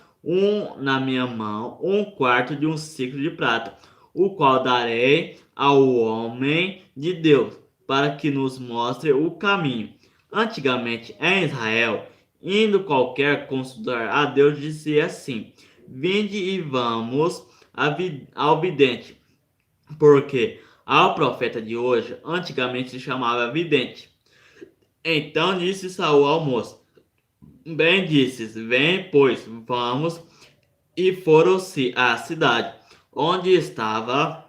na minha mão um quarto de um ciclo de prata, o qual darei ao homem de Deus, para que nos mostre o caminho. Antigamente em Israel, indo qualquer consultar a Deus, dizia assim: Vinde e vamos ao vidente, porque ao profeta de hoje, antigamente se chamava vidente. Então disse Saul ao moço: Bem disses, vem, pois, vamos. E foram-se à cidade, onde estava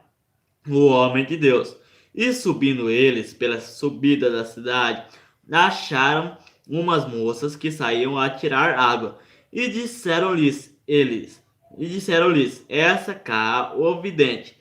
o homem de Deus. E subindo eles pela subida da cidade, acharam umas moças que saíam a tirar água. E disseram-lhes, essa cá o vidente.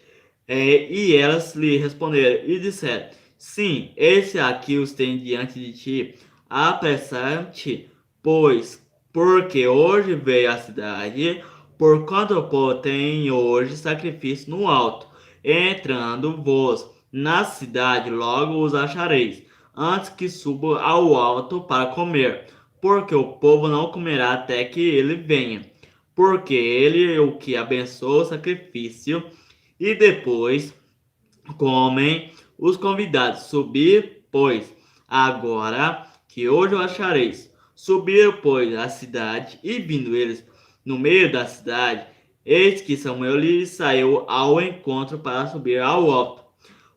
E elas lhe responderam e disseram: Sim, esse aqui os tem diante de ti. Apressa-te, pois, porque hoje veio à cidade, porquanto o povo tem hoje sacrifício no alto. Entrando-vos na cidade, logo os achareis, antes que suba ao alto para comer, porque o povo não comerá até que ele venha, porque ele é o que abençoa o sacrifício, e depois comem os convidados. Subir, pois, agora que hoje o achareis. Subiram, pois, à cidade, e vindo eles no meio da cidade, eis que Samuel lhe saiu ao encontro para subir ao alto,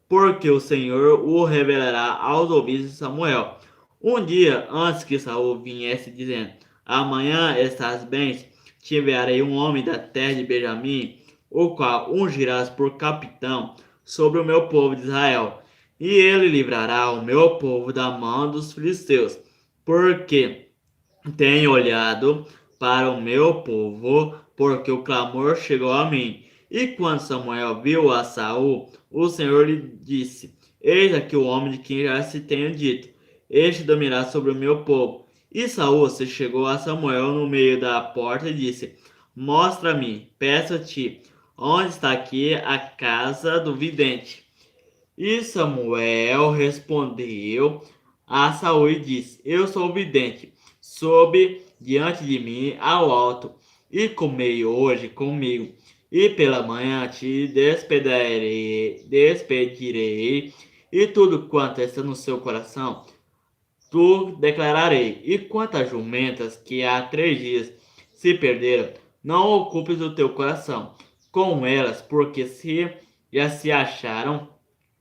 porque o Senhor o revelará aos ouvidos de Samuel. Um dia antes que Saul viesse, dizendo: Amanhã estás bem, tiverei um homem da terra de Benjamim, o qual ungirás por capitão sobre o meu povo de Israel, e ele livrará o meu povo da mão dos filisteus, porque tenho olhado para o meu povo, porque o clamor chegou a mim. E quando Samuel viu a Saul, o Senhor lhe disse: Eis aqui o homem de quem já se tenho dito: Este dominará sobre o meu povo. E Saul se chegou a Samuel no meio da porta e disse: Mostra-me, peço-te, onde está aqui a casa do vidente. E Samuel respondeu a Saul e disse: Eu sou o vidente. Sobe diante de mim ao alto, e comei hoje comigo. E pela manhã te despedirei, e tudo quanto está no seu coração, tu declararei. E quanto às jumentas que há 3 dias se perderam, não ocupes o teu coração com elas, porque já se acharam,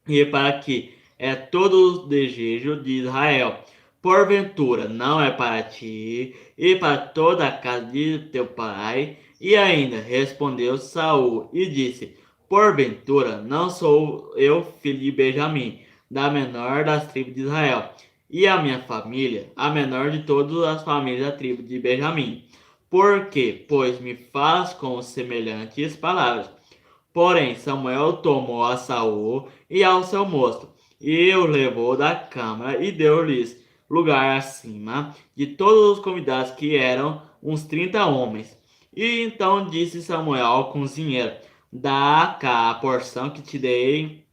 e para que é todo o desejo de Israel. Porventura não é para ti e para toda a casa de teu pai? E ainda respondeu Saul e disse: Porventura não sou eu filho de Benjamim, da menor das tribos de Israel, e a minha família, a menor de todas as famílias da tribo de Benjamim? Por que, pois, me falas com semelhantes palavras? Porém, Samuel tomou a Saul e ao seu moço, e o levou da câmara, e deu-lhes lugar acima de todos os convidados, que eram uns 30 homens. E então disse Samuel ao cozinheiro: Dá cá a porção que te dei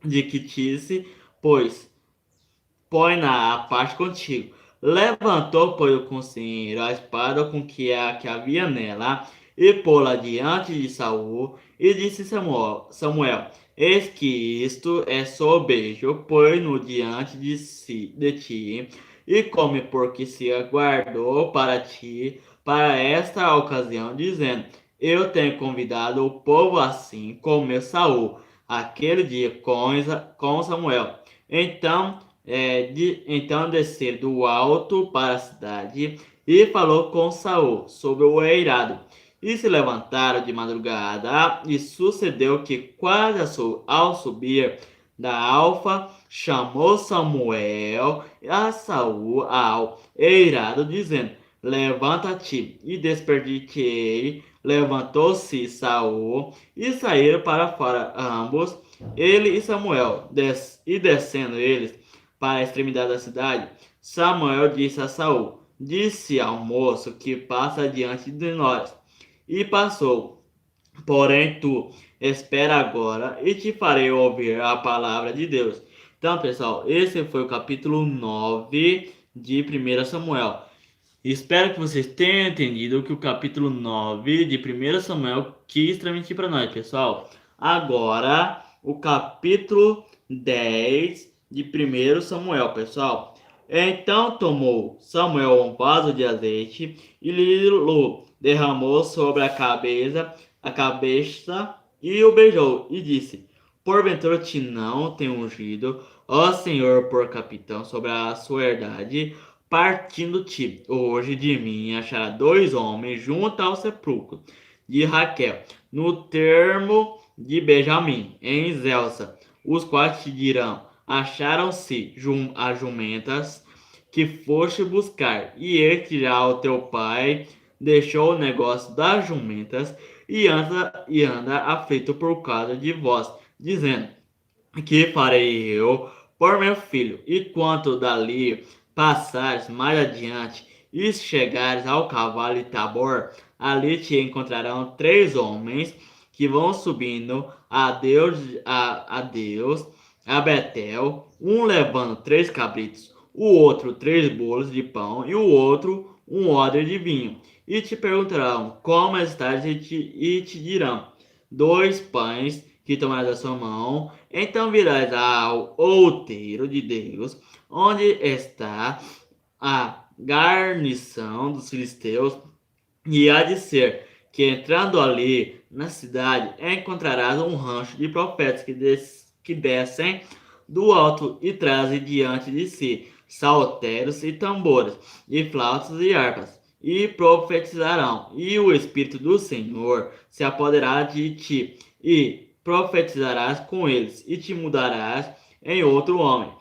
de quitice, pois põe-na à parte contigo. Levantou, pois, o cozinheiro a espada com que havia nela, e pô-la diante de Saul, e disse Samuel, eis que isto é sobejo, põe-no diante de ti, e come porque se aguardou para ti, para esta ocasião, dizendo, eu tenho convidado o povo assim, como Saul, aquele dia com Samuel. Então descer do alto para a cidade e falou com Saul sobre o eirado. E se levantaram de madrugada, e sucedeu que quase ao subir da alfa, chamou Samuel a Saul ao eirado, dizendo, levanta-te e desperdiquei. Levantou-se Saul e saíram para fora ambos, ele e Samuel, e descendo eles para a extremidade da cidade, Samuel disse a Saul, disse ao moço que passa diante de nós, e passou. Porém, tu espera agora e te farei ouvir a palavra de Deus. Então, pessoal, esse foi o capítulo 9 de 1 Samuel. Espero que vocês tenham entendido o que o capítulo 9 de 1 Samuel quis transmitir para nós, pessoal. Agora, o capítulo 10 de 1 Samuel, pessoal. Então tomou Samuel um vaso de azeite e lhe derramou sobre a cabeça e o beijou e disse: Porventura te não tenho ungido, ó Senhor, por capitão sobre a sua herdade. Partindo-te hoje de mim, achará 2 homens junto ao sepulcro de Raquel, no termo de Benjamim, em Zelsa, os quais te dirão: acharam-se as jumentas que foste buscar, e este já o teu pai deixou o negócio das jumentas e anda aflito por causa de vós, dizendo: que farei eu por meu filho? E quanto dali passares mais adiante e chegares ao cavalo de Tabor, ali te encontrarão 3 homens que vão subindo a Betel, um levando 3 cabritos, o outro 3 bolos de pão e o outro um odre de vinho. E te perguntarão como estás e te dirão: 2 pães que tomarás da sua mão. Então virás ao outeiro de Deus, onde está a guarnição dos filisteus, e há de ser que entrando ali na cidade encontrarás um rancho de profetas que descem do alto e trazem diante de si saltérios e tambores, e flautas e harpas, e profetizarão. E o Espírito do Senhor se apoderará de ti, e profetizarás com eles, e te mudarás em outro homem.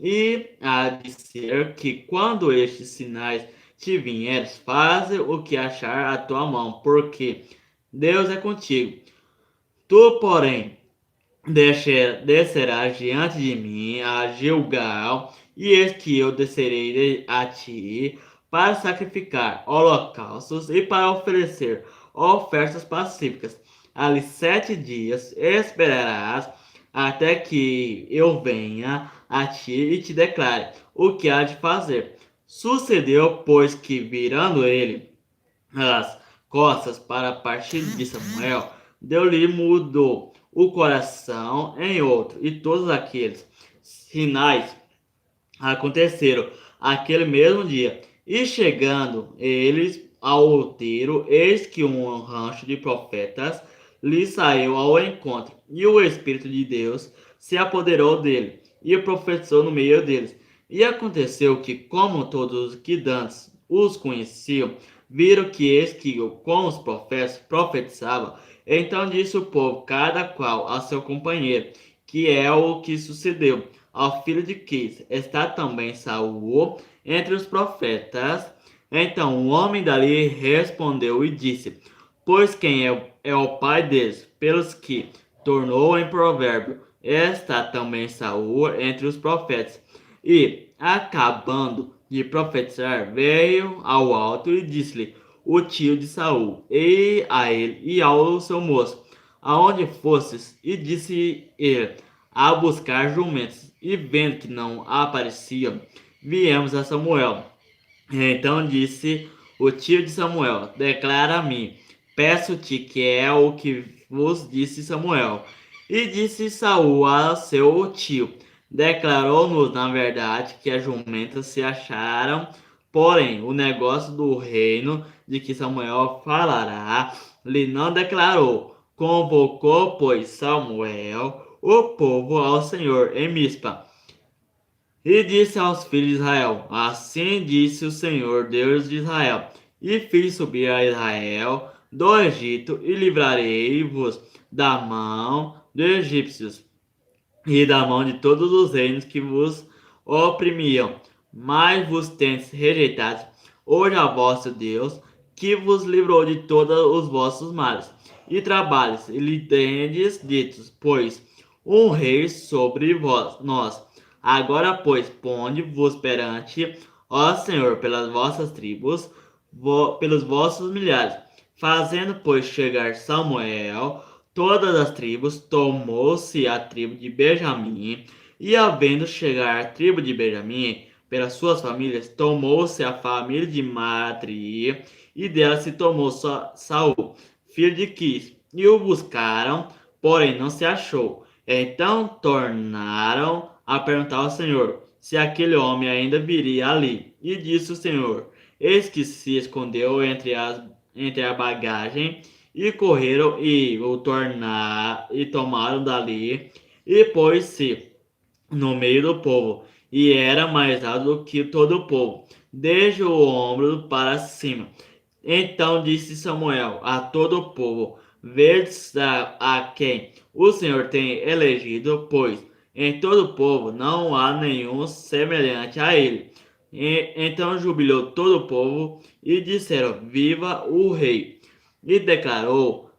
E há de ser que quando estes sinais te vieres, faze o que achar a tua mão, porque Deus é contigo. Tu, porém, descerás diante de mim a Gilgal, e eis que eu descerei a ti para sacrificar holocaustos e para oferecer ofertas pacíficas. Ali 7 dias esperarás até que eu venha a ti e te declare o que há de fazer. Sucedeu, pois, que virando ele as costas para partir de Samuel, Deus-lhe mudou o coração em outro, e todos aqueles sinais aconteceram aquele mesmo dia. E chegando eles ao outeiro, eis que um rancho de profetas lhe saiu ao encontro, e o Espírito de Deus se apoderou dele, e profetizou no meio deles. E aconteceu que, como todos os que dantes os conheciam, viram que eis que com os profetas profetizava, então disse o povo, cada qual a seu companheiro, que é o que sucedeu ao filho de Quis. Está também Saul entre os profetas. Então o homem dali respondeu e disse: Pois quem é o pai deles, pelos que tornou em provérbio, está também Saul entre os profetas. E, acabando de profetizar, veio ao alto e disse-lhe o tio de Saul, e a ele e ao seu moço: Aonde fostes? E disse ele: A buscar jumentos. E vendo que não apareciam, viemos a Samuel. Então disse o tio de Samuel: Declara a mim, peço-te que é o que vos disse Samuel. E disse Saul a seu tio: declarou-nos, na verdade, que as jumentas se acharam, porém, o negócio do reino de que Samuel falará, lhe não declarou. Convocou, pois, Samuel o povo ao Senhor em Mispa. E disse aos filhos de Israel: assim disse o Senhor, Deus de Israel: e fiz subir a Israel do Egito, e livrarei-vos da mão dos egípcios e da mão de todos os reinos que vos oprimiam. Mas vos tendes rejeitado hoje a vosso Deus, que vos livrou de todos os vossos males e trabalhos, e lhe tendes dito: pois um rei sobre vós, nós. Agora, pois, ponde-vos perante ó Senhor pelas vossas tribos, pelos vossos milhares. Fazendo, pois, chegar Samuel todas as tribos, tomou-se a tribo de Benjamim, e havendo chegar a tribo de Benjamim, pelas suas famílias, tomou-se a família de Matri, e dela se tomou Saul, filho de Quis, e o buscaram, porém não se achou. Então tornaram a perguntar ao Senhor se aquele homem ainda viria ali. E disse o Senhor: eis que se escondeu entre a bagagem, e correram e tomaram dali, e pôs-se no meio do povo, e era mais alto do que todo o povo, desde o ombro para cima. Então disse Samuel a todo o povo: vedes a quem o Senhor tem elegido, pois em todo o povo não há nenhum semelhante a ele. Então jubilou todo o povo e disseram: viva o rei! E declarou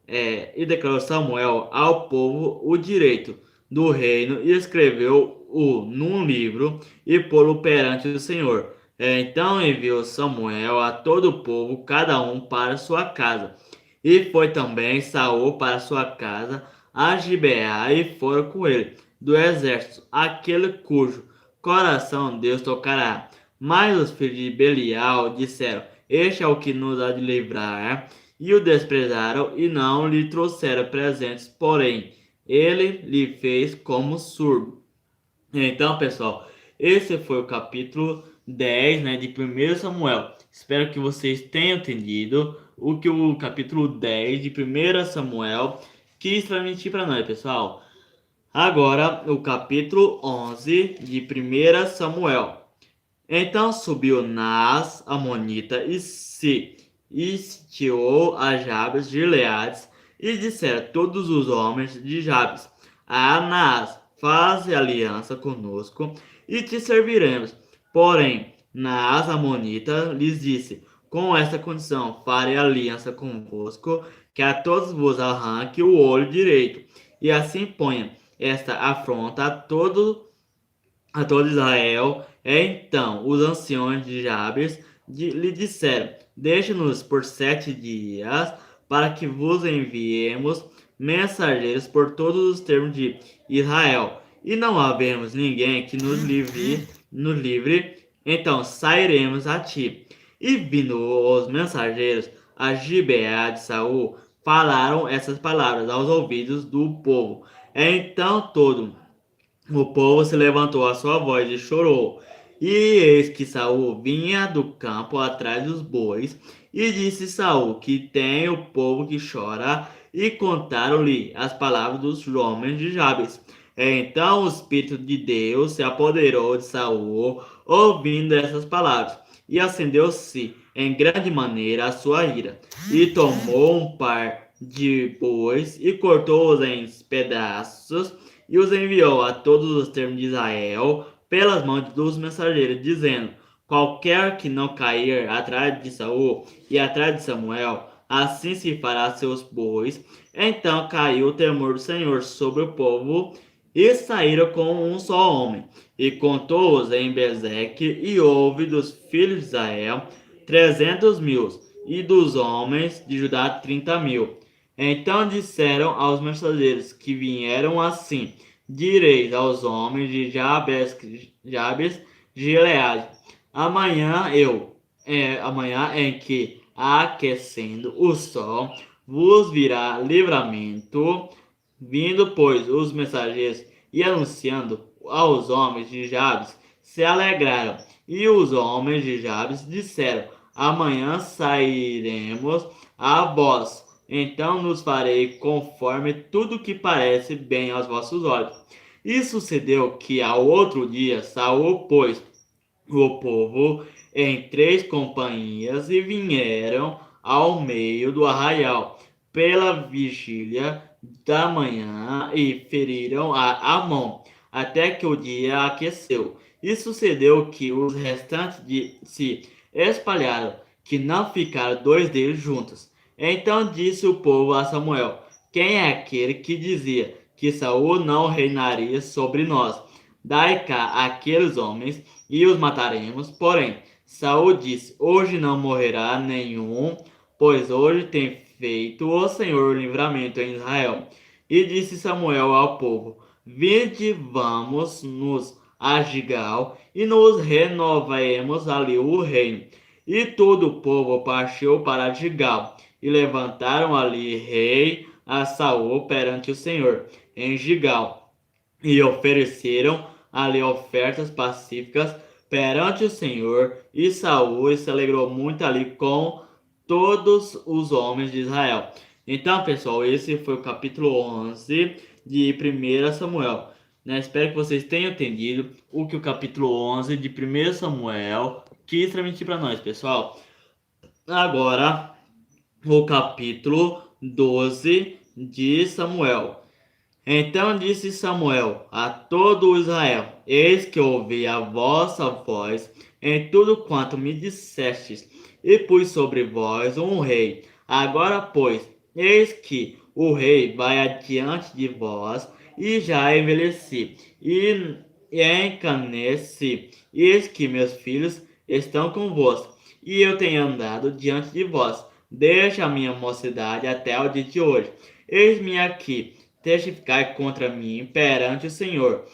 Samuel ao povo o direito do reino, e escreveu-o num livro e pô-lo perante o Senhor. Então enviou Samuel a todo o povo, cada um para sua casa. E foi também Saul para sua casa a Gibeá, e foram com ele do exército aquele cujo coração Deus tocará. Mas os filhos de Belial disseram: este é o que nos há de livrar. E o desprezaram e não lhe trouxeram presentes, porém ele lhe fez como surdo. Então, pessoal, esse foi o capítulo 10, né, de 1 Samuel. Espero que vocês tenham entendido o que o capítulo 10 de 1 Samuel quis transmitir para nós, pessoal. Agora, o capítulo 11 de 1 Samuel. Então subiu Naas, Amonita, e se estiou a Jabes de Gileades, e disseram todos os homens de Jabes a Naas: faze aliança conosco, e te serviremos. Porém, Naas, Amonita, lhes disse: com esta condição farei aliança convosco, que a todos vos arranque o olho direito, e assim ponha esta afronta a todo Israel. Então os anciões de Jabes lhe disseram: deixe-nos por 7 dias, para que vos enviemos mensageiros por todos os termos de Israel, e não havemos ninguém que nos livre, então sairemos a ti. E vindo os mensageiros a Gibeá de Saul, falaram essas palavras aos ouvidos do povo. Então todo o povo se levantou a sua voz e chorou. E eis que Saul vinha do campo atrás dos bois, e disse Saul: que tem o povo que chora? E contaram-lhe as palavras dos homens de Jabes. Então o Espírito de Deus se apoderou de Saul, ouvindo essas palavras, e acendeu-se em grande maneira a sua ira, e tomou um par de bois e cortou-os em pedaços, e os enviou a todos os termos de Israel pelas mãos dos mensageiros, dizendo: qualquer que não cair atrás de Saul e atrás de Samuel, assim se fará seus bois. Então caiu o temor do Senhor sobre o povo, e saíram com um só homem, e contou-os em Bezeque, e houve dos filhos de Israel 300.000, e dos homens de Judá 30.000. Então disseram aos mensageiros que vieram assim: direis aos homens de Jabes de Gileade: amanhã em que, aquecendo o sol, vos virá livramento. Vindo, pois, os mensageiros e anunciando aos homens de Jabes, se alegraram. E os homens de Jabes disseram: amanhã sairemos a vós. Então nos farei conforme tudo que parece bem aos vossos olhos. E sucedeu que ao outro dia Saul pôs o povo em 3 companhias e vieram ao meio do arraial pela vigília da manhã e feriram a Amon até que o dia aqueceu. E sucedeu que os restantes se espalharam, que não ficaram 2 deles juntos. Então disse o povo a Samuel: quem é aquele que dizia que Saul não reinaria sobre nós? Dai cá aqueles homens e os mataremos. Porém, Saul disse: hoje não morrerá nenhum, pois hoje tem feito o Senhor livramento em Israel. E disse Samuel ao povo: vinde, vamos nos a Gigal e nos renovemos ali o reino. E todo o povo partiu para Gigal e levantaram ali rei a Saul perante o Senhor em Gigal e ofereceram ali ofertas pacíficas perante o Senhor, e Saul se alegrou muito ali com todos os homens de Israel. Então, pessoal, esse foi o capítulo 11 de 1 Samuel. Né? Espero que vocês tenham entendido o que o capítulo 11 de 1 Samuel quis transmitir para nós, pessoal. Agora, o capítulo 12 de Samuel. Então disse Samuel a todo Israel: eis que ouvi a vossa voz em tudo quanto me dissestes, e pus sobre vós um rei. Agora, pois, eis que o rei vai adiante de vós, e já envelheci, e encaneci. Eis que meus filhos estão convosco, e eu tenho andado diante de vós, desde a minha mocidade até o dia de hoje. Eis-me aqui, testificai contra mim perante o Senhor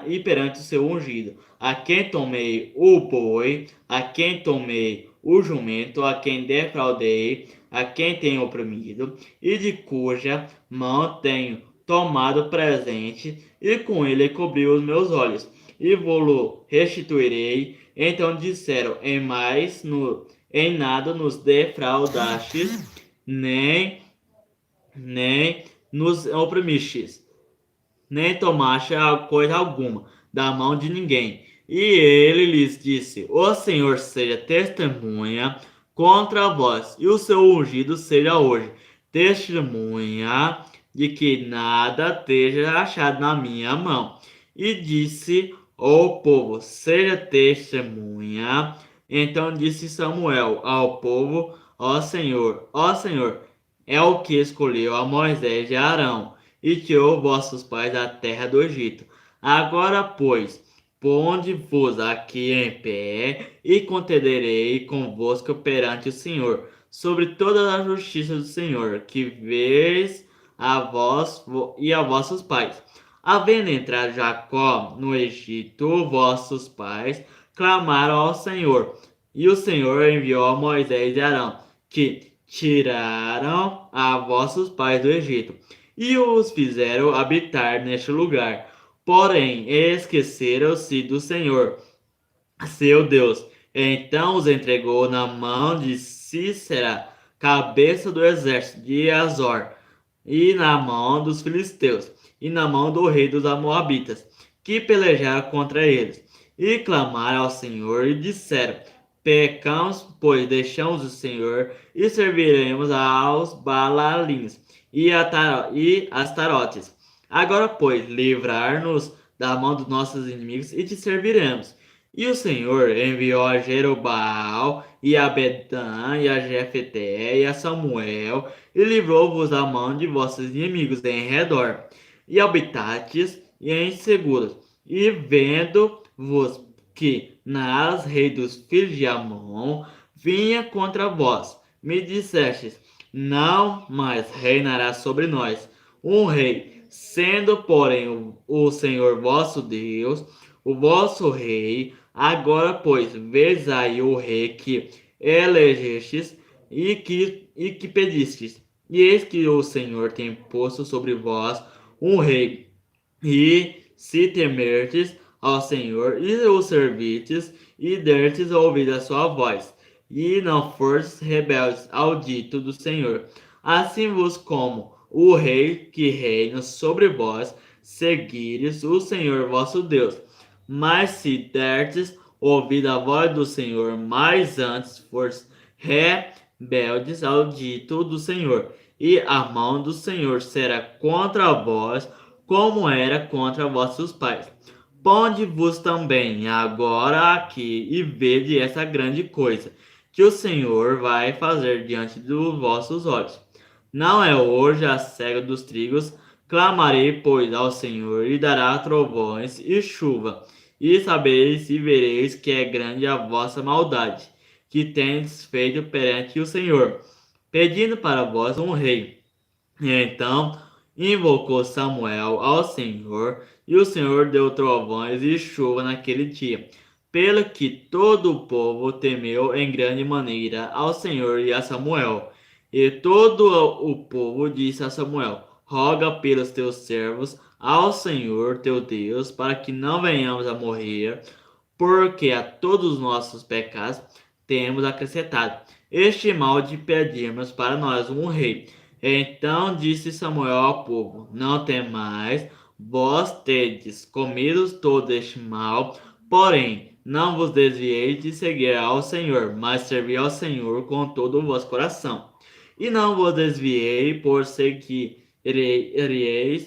e perante o seu ungido, a quem tomei o boi, a quem tomei o jumento, a quem defraudei, a quem tenho oprimido, e de cuja mão tenho tomado presente, e com ele cobri os meus olhos, e vou-lo restituirei. Então disseram: em nada nos defraudastes, nem nos oprimistes, nem tomaste coisa alguma da mão de ninguém. E ele lhes disse: o Senhor seja testemunha contra vós, e o seu ungido seja hoje testemunha de que nada esteja achado na minha mão. E disse ao povo: seja testemunha. Então disse Samuel ao povo: ó Senhor, é o que escolheu a Moisés e Arão, e tirou vossos pais da terra do Egito. Agora, pois, ponde-vos aqui em pé, e contenderei convosco perante o Senhor, sobre toda a justiça do Senhor, que vês a vós e a vossos pais. Havendo entrado Jacó no Egito, vossos pais clamaram ao Senhor, e o Senhor enviou a Moisés e Arão, que tiraram a vossos pais do Egito, e os fizeram habitar neste lugar. Porém, esqueceram-se do Senhor, seu Deus. Então os entregou na mão de Sísera, cabeça do exército de Azor, e na mão dos filisteus, e na mão do rei dos Moabitas, que pelejaram contra eles. E clamaram ao Senhor e disseram: pecamos, pois deixamos o Senhor e serviremos aos Baalins e Astarotes. Agora, pois, livrar-nos da mão dos nossos inimigos e te serviremos. E o Senhor enviou a Jerobaal e a Bedã e a Jefté e a Samuel e livrou-vos da mão de vossos inimigos em redor, e habitastes em seguros. E vendo-vos que Naas, rei dos filhos de Amon, vinha contra vós, me dissestes: não mais reinará sobre nós um rei, sendo, porém, o Senhor vosso Deus, o vosso rei. Agora, pois, vês aí o rei que elegestes e que pedistes. E eis que o Senhor tem posto sobre vós um rei. E se temerdes ao Senhor e o servirdes e derdes ouvido à sua voz, e não fordes rebeldes ao dito do Senhor, assim vos como o rei que reina sobre vós, seguires o Senhor vosso Deus. Mas se derdes ouvido à voz do Senhor, mas antes fordes rebeldes ao dito do Senhor, e a mão do Senhor será contra vós, como era contra vossos pais. Ponde-vos também agora aqui e vede essa grande coisa que o Senhor vai fazer diante dos vossos olhos. Não é hoje a cega dos trigos, clamarei, pois, ao Senhor, e dará trovões e chuva, e sabereis e vereis que é grande a vossa maldade, que tendes feito perante o Senhor, pedindo para vós um rei. E então invocou Samuel ao Senhor, e o Senhor deu trovões e chuva naquele dia, pelo que todo o povo temeu em grande maneira ao Senhor e a Samuel. E todo o povo disse a Samuel: Roga pelos teus servos ao Senhor teu Deus, para que não venhamos a morrer, porque a todos os nossos pecados temos acrescentado este mal de pedirmos para nós um rei. Então disse Samuel ao povo: Não temais, vós tendes comido todo este mal, porém não vos desvieis de seguir ao Senhor, mas servi ao Senhor com todo o vosso coração. E não vos desviei por seguireis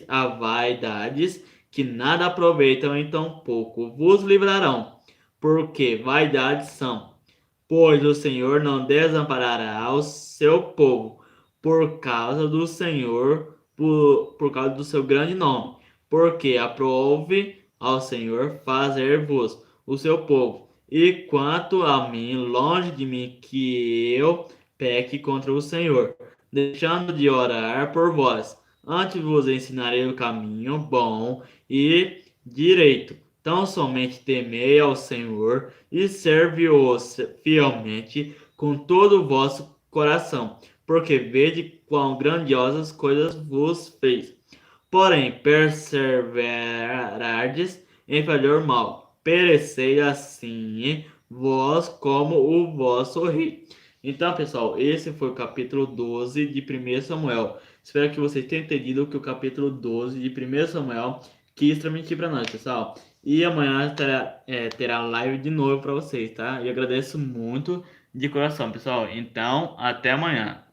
a vaidades que nada aproveitam, e tampouco vos livrarão, porque vaidades são. Pois o Senhor não desamparará o seu povo por causa do Senhor, por causa do seu grande nome, porque aprove ao Senhor fazer-vos o seu povo. E quanto a mim, longe de mim que eu peque contra o Senhor, deixando de orar por vós. Antes vos ensinarei o caminho bom e direito. Tão somente temei ao Senhor e serve-o fielmente com todo o vosso coração, porque vede quão grandiosas coisas vos fez. Porém, perseverardes em fazer mal, pereceis assim vós como o vosso rei. Então, pessoal, esse foi o capítulo 12 de 1 Samuel. Espero que vocês tenham entendido o que o capítulo 12 de 1 Samuel quis transmitir para nós, pessoal. E amanhã terá live de novo para vocês, tá? E agradeço muito de coração, pessoal. Então, até amanhã.